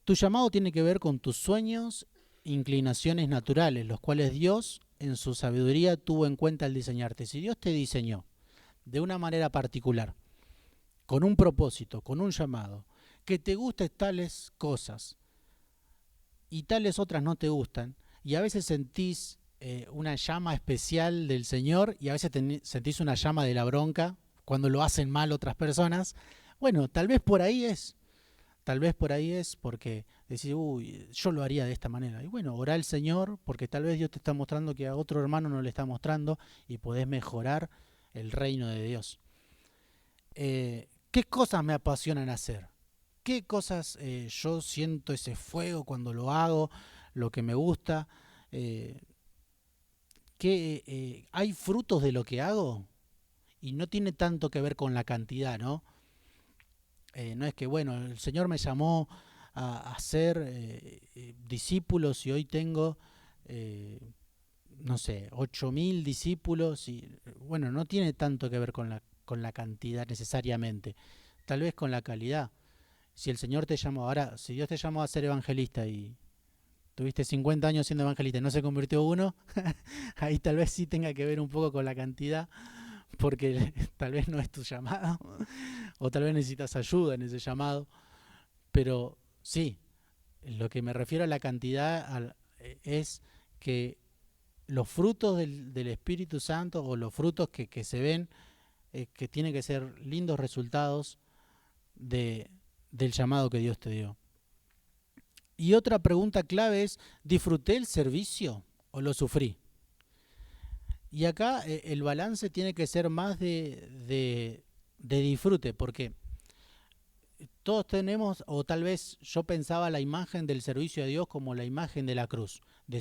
Tu llamado tiene que ver con tus sueños, inclinaciones naturales, los cuales Dios en su sabiduría tuvo en cuenta al diseñarte. Si Dios te diseñó de una manera particular, con un propósito, con un llamado, que te gusten tales cosas y tales otras no te gustan, y a veces sentís una llama especial del Señor y a veces sentís una llama de la bronca cuando lo hacen mal otras personas, bueno, tal vez por ahí es. Tal vez por ahí es porque decís, uy, yo lo haría de esta manera. Y bueno, orá al Señor porque tal vez Dios te está mostrando que a otro hermano no le está mostrando y podés mejorar el reino de Dios. ¿Qué cosas me apasionan hacer? ¿Qué cosas yo siento ese fuego cuando lo hago, lo que me gusta? Eh, ¿Hay frutos de lo que hago? Y no tiene tanto que ver con la cantidad, ¿no? No es que, bueno, el Señor me llamó a ser discípulos y hoy tengo, eh, no sé, 8.000 discípulos y, bueno, no tiene tanto que ver con la cantidad necesariamente, tal vez con la calidad. Si el Señor te llamó, ahora, si Dios te llamó a ser evangelista y tuviste 50 años siendo evangelista y no se convirtió uno, ahí tal vez sí tenga que ver un poco con la cantidad, porque tal vez no es tu llamado, o tal vez necesitas ayuda en ese llamado, pero sí, lo que me refiero a la cantidad es que los frutos del Espíritu Santo o los frutos que se ven, que tienen que ser lindos resultados de, del llamado que Dios te dio. Y otra pregunta clave es, ¿disfruté el servicio o lo sufrí? Y acá el balance tiene que ser más de disfrute, porque todos tenemos, o tal vez yo pensaba la imagen del servicio a Dios como la imagen de la cruz, de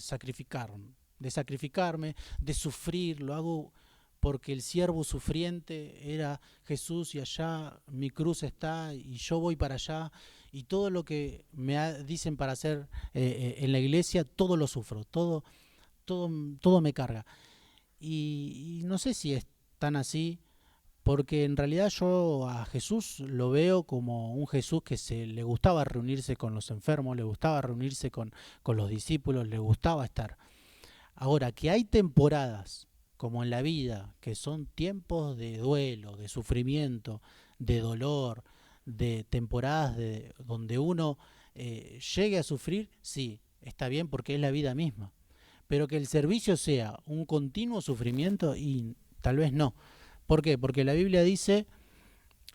sacrificarme, de sufrir, lo hago porque el siervo sufriente era Jesús y allá mi cruz está y yo voy para allá y todo lo que dicen para hacer en la iglesia, todo lo sufro, todo me carga. Y no sé si es tan así, porque en realidad yo a Jesús lo veo como un Jesús que le gustaba reunirse con los enfermos, le gustaba reunirse con los discípulos, le gustaba estar. Ahora, que hay temporadas, como en la vida, que son tiempos de duelo, de sufrimiento, de dolor, de temporadas donde uno llegue a sufrir, sí, está bien porque es la vida misma. Pero que el servicio sea un continuo sufrimiento y tal vez no. ¿Por qué? Porque la Biblia dice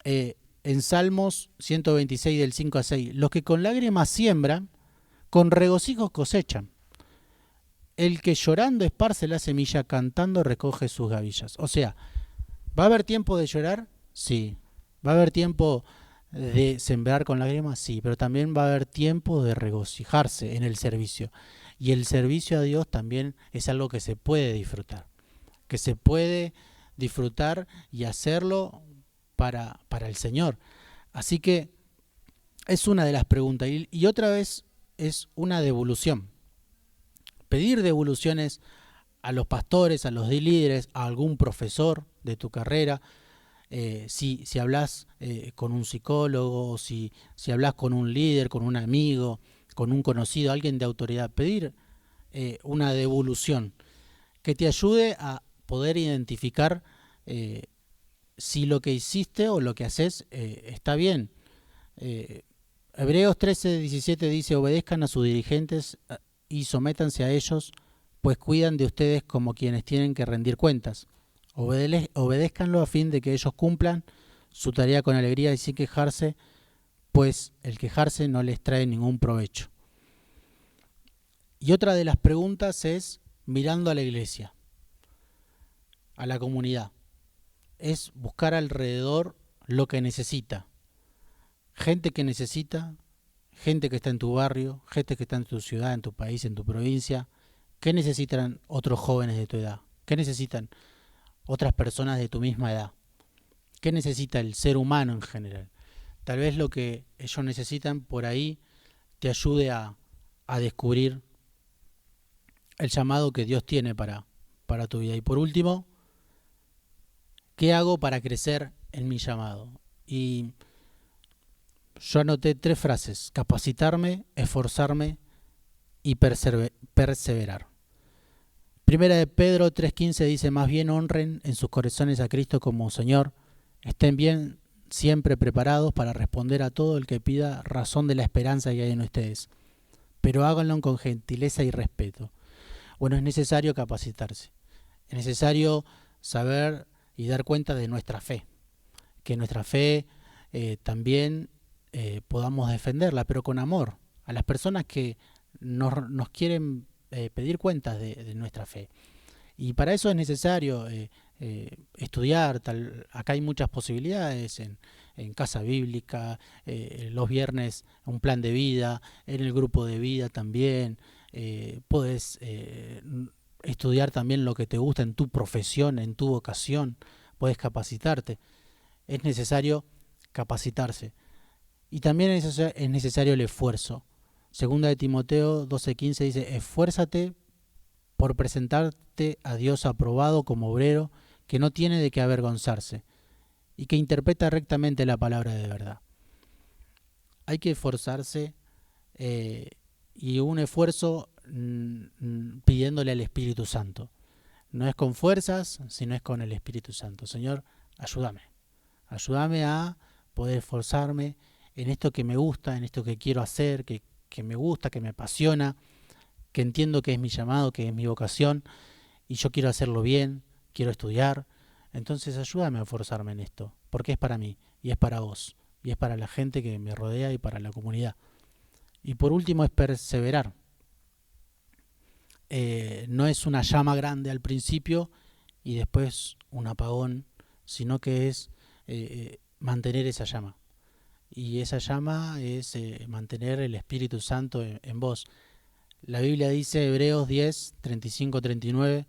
en Salmos 126 del 5 a 6, los que con lágrimas siembran, con regocijos cosechan. el que llorando esparce la semilla, cantando recoge sus gavillas. O sea, ¿va a haber tiempo de llorar? Sí. ¿Va a haber tiempo de sembrar con lágrimas? Sí, pero también va a haber tiempo de regocijarse en el servicio. Y el servicio a Dios también es algo que se puede disfrutar, que se puede disfrutar y hacerlo para el Señor. Así que es una de las preguntas. Y otra vez es una devolución. Pedir devoluciones a los pastores, a los líderes, a algún profesor de tu carrera, si hablas con un psicólogo, si hablas con un líder, con un amigo, con un conocido, alguien de autoridad, pedir una devolución que te ayude a poder identificar si lo que hiciste o lo que haces está bien. Hebreos 13:17 dice: obedezcan a sus dirigentes y sométanse a ellos, pues cuidan de ustedes como quienes tienen que rendir cuentas. Obedézcanlo a fin de que ellos cumplan su tarea con alegría y sin quejarse, pues el quejarse no les trae ningún provecho. Y otra de las preguntas es mirando a la iglesia, a la comunidad. Es buscar alrededor lo que necesita. Gente que necesita, gente que está en tu barrio, gente que está en tu ciudad, en tu país, en tu provincia. ¿Qué necesitan otros jóvenes de tu edad? ¿Qué necesitan otras personas de tu misma edad? ¿Qué necesita el ser humano en general? Tal vez lo que ellos necesitan por ahí te ayude a descubrir el llamado que Dios tiene para tu vida. Y por último, ¿qué hago para crecer en mi llamado? Y yo anoté 3 frases: capacitarme, esforzarme y perseverar. Primera de Pedro 3:15 dice: más bien honren en sus corazones a Cristo como Señor, estén bien siempre preparados para responder a todo el que pida razón de la esperanza que hay en ustedes, pero háganlo con gentileza y respeto. Bueno, es necesario capacitarse, es necesario saber y dar cuenta de nuestra fe, que nuestra fe también podamos defenderla, pero con amor, a las personas que nos quieren pedir cuentas de nuestra fe. Y para eso es necesario estudiar. Acá hay muchas posibilidades en Casa Bíblica, los viernes un plan de vida, en el grupo de vida también. Podés estudiar también lo que te gusta en tu profesión, en tu vocación. Podés capacitarte. Es necesario capacitarse. Y también es necesario el esfuerzo. Segunda de Timoteo 12:15 dice: esfuérzate por presentarte a Dios aprobado como obrero que no tiene de qué avergonzarse y que interpreta rectamente la palabra de verdad. Hay que esforzarse y un esfuerzo pidiéndole al Espíritu Santo. No es con fuerzas, sino es con el Espíritu Santo. Señor, ayúdame. Ayúdame a poder esforzarme en esto que me gusta, en esto que quiero hacer, que me gusta, que me apasiona, que entiendo que es mi llamado, que es mi vocación, y yo quiero hacerlo bien, quiero estudiar. Entonces ayúdame a esforzarme en esto, porque es para mí, y es para vos, y es para la gente que me rodea y para la comunidad. Y por último es perseverar. No es una llama grande al principio y después un apagón, sino que es mantener esa llama. Y esa llama es mantener el Espíritu Santo en vos. La Biblia dice, Hebreos 10:35-39,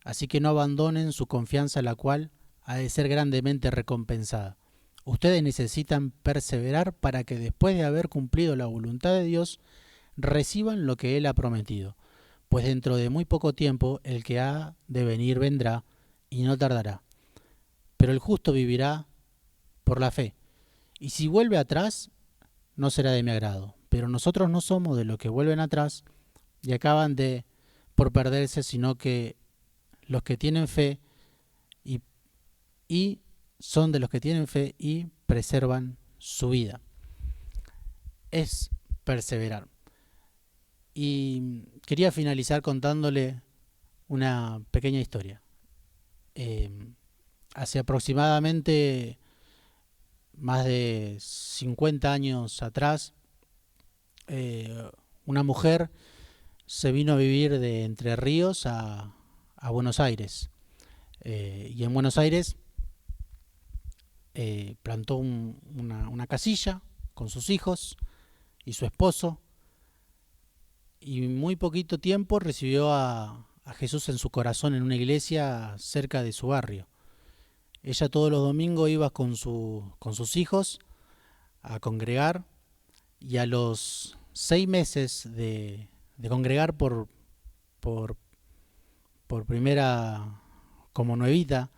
así que no abandonen su confianza, la cual ha de ser grandemente recompensada. Ustedes necesitan perseverar para que después de haber cumplido la voluntad de Dios, reciban lo que Él ha prometido. Pues dentro de muy poco tiempo el que ha de venir vendrá y no tardará. Pero el justo vivirá por la fe. Y si vuelve atrás, no será de mi agrado. Pero nosotros no somos de los que vuelven atrás y acaban por perderse, sino que los que tienen fe y son de los que tienen fe y preservan su vida. Es perseverar. Y quería finalizar contándole una pequeña historia. Hace aproximadamente más de 50 años atrás, una mujer se vino a vivir de Entre Ríos a Buenos Aires. Y en Buenos Aires plantó una casilla con sus hijos y su esposo, y muy poquito tiempo recibió a Jesús en su corazón en una iglesia cerca de su barrio. Ella todos los domingos iba con sus hijos a congregar, y a los 6 meses de congregar por, por primera como nuevita,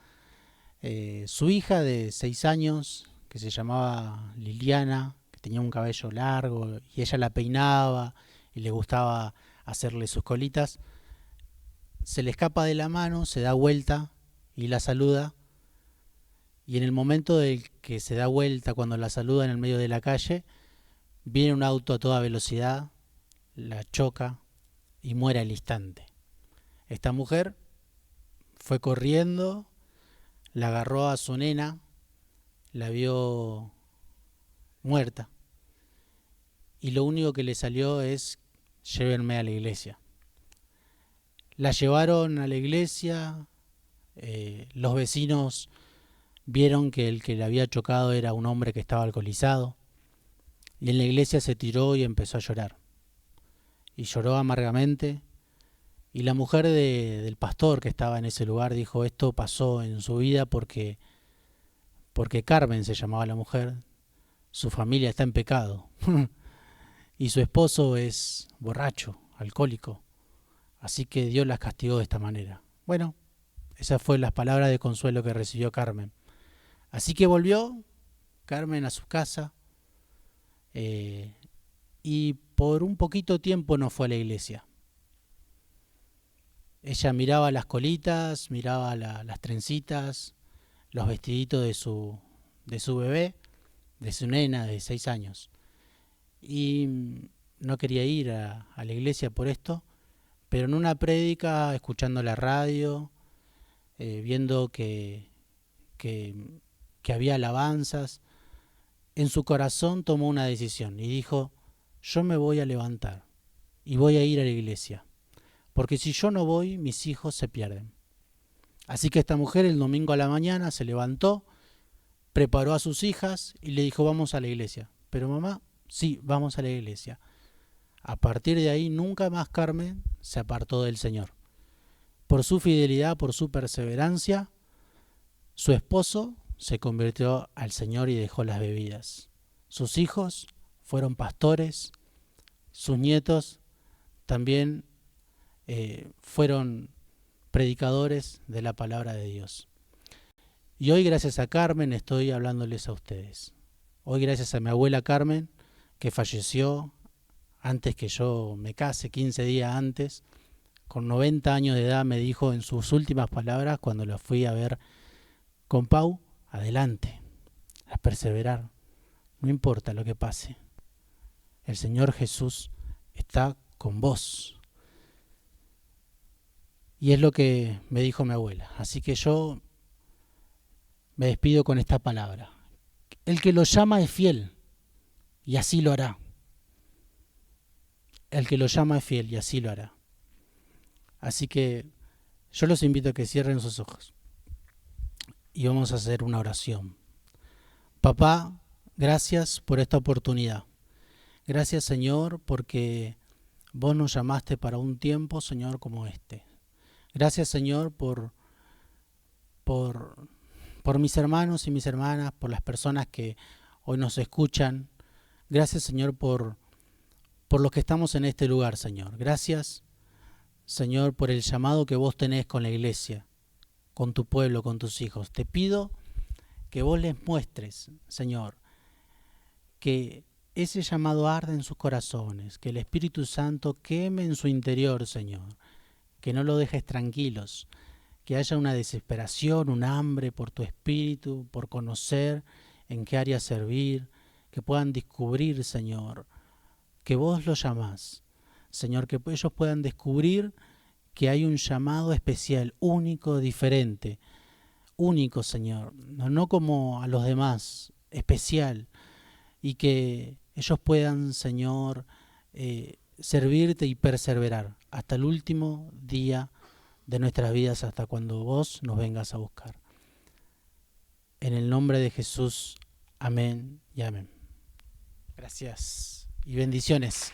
su hija de 6 años, que se llamaba Liliana, que tenía un cabello largo y ella la peinaba y le gustaba hacerle sus colitas, se le escapa de la mano, se da vuelta y la saluda, y en el momento del que se da vuelta, cuando la saluda en el medio de la calle, viene un auto a toda velocidad, la choca y muere al instante. Esta mujer fue corriendo, la agarró a su nena, la vio muerta, y lo único que le salió es: llévenme a la iglesia. La llevaron a la iglesia, los vecinos vieron que el que le había chocado era un hombre que estaba alcoholizado, y en la iglesia se tiró y empezó a llorar. Y lloró amargamente, y la mujer del pastor que estaba en ese lugar dijo: esto pasó en su vida porque Carmen se llamaba la mujer, su familia está en pecado y su esposo es borracho, alcohólico, así que Dios las castigó de esta manera. Bueno, esas fueron las palabras de consuelo que recibió Carmen. Así que volvió Carmen a su casa, y por un poquito tiempo no fue a la iglesia. Ella miraba las colitas, miraba las trencitas, los vestiditos de su bebé, de su nena de 6 años. Y no quería ir a la iglesia por esto, pero en una prédica, escuchando la radio, viendo que había alabanzas, en su corazón tomó una decisión y dijo: yo me voy a levantar y voy a ir a la iglesia, porque si yo no voy, mis hijos se pierden. Así que esta mujer el domingo a la mañana se levantó, preparó a sus hijas y le dijo: vamos a la iglesia. Pero mamá, sí, vamos a la iglesia. A partir de ahí nunca más Carmen se apartó del Señor. Por su fidelidad, por su perseverancia, su esposo se convirtió al Señor y dejó las bebidas. Sus hijos fueron pastores, sus nietos también fueron predicadores de la palabra de Dios. Y hoy, gracias a Carmen, estoy hablándoles a ustedes. Hoy, gracias a mi abuela Carmen, que falleció antes que yo me case, 15 días antes, con 90 años de edad, me dijo en sus últimas palabras cuando la fui a ver con Pau: adelante, a perseverar, no importa lo que pase, el Señor Jesús está con vos. Y es lo que me dijo mi abuela. Así que yo me despido con esta palabra: el que lo llama es fiel, y así lo hará. El que lo llama es fiel, y así lo hará. Así que yo los invito a que cierren sus ojos y vamos a hacer una oración. Papá, gracias por esta oportunidad. Gracias, Señor, porque vos nos llamaste para un tiempo, Señor, como este. Gracias, Señor, por mis hermanos y mis hermanas, por las personas que hoy nos escuchan. Gracias, Señor, por los que estamos en este lugar, Señor. Gracias, Señor, por el llamado que vos tenés con la iglesia, con tu pueblo, con tus hijos. Te pido que vos les muestres, Señor, que ese llamado arde en sus corazones, que el Espíritu Santo queme en su interior, Señor, que no lo dejes tranquilos, que haya una desesperación, un hambre por tu Espíritu, por conocer en qué área servir, que puedan descubrir, Señor, que vos los llamás. Señor, que ellos puedan descubrir que hay un llamado especial, único, diferente, único, Señor, no como a los demás, especial, y que ellos puedan, Señor, servirte y perseverar. hasta el último día de nuestras vidas, hasta cuando vos nos vengas a buscar. En el nombre de Jesús, amén y amén. Gracias y bendiciones.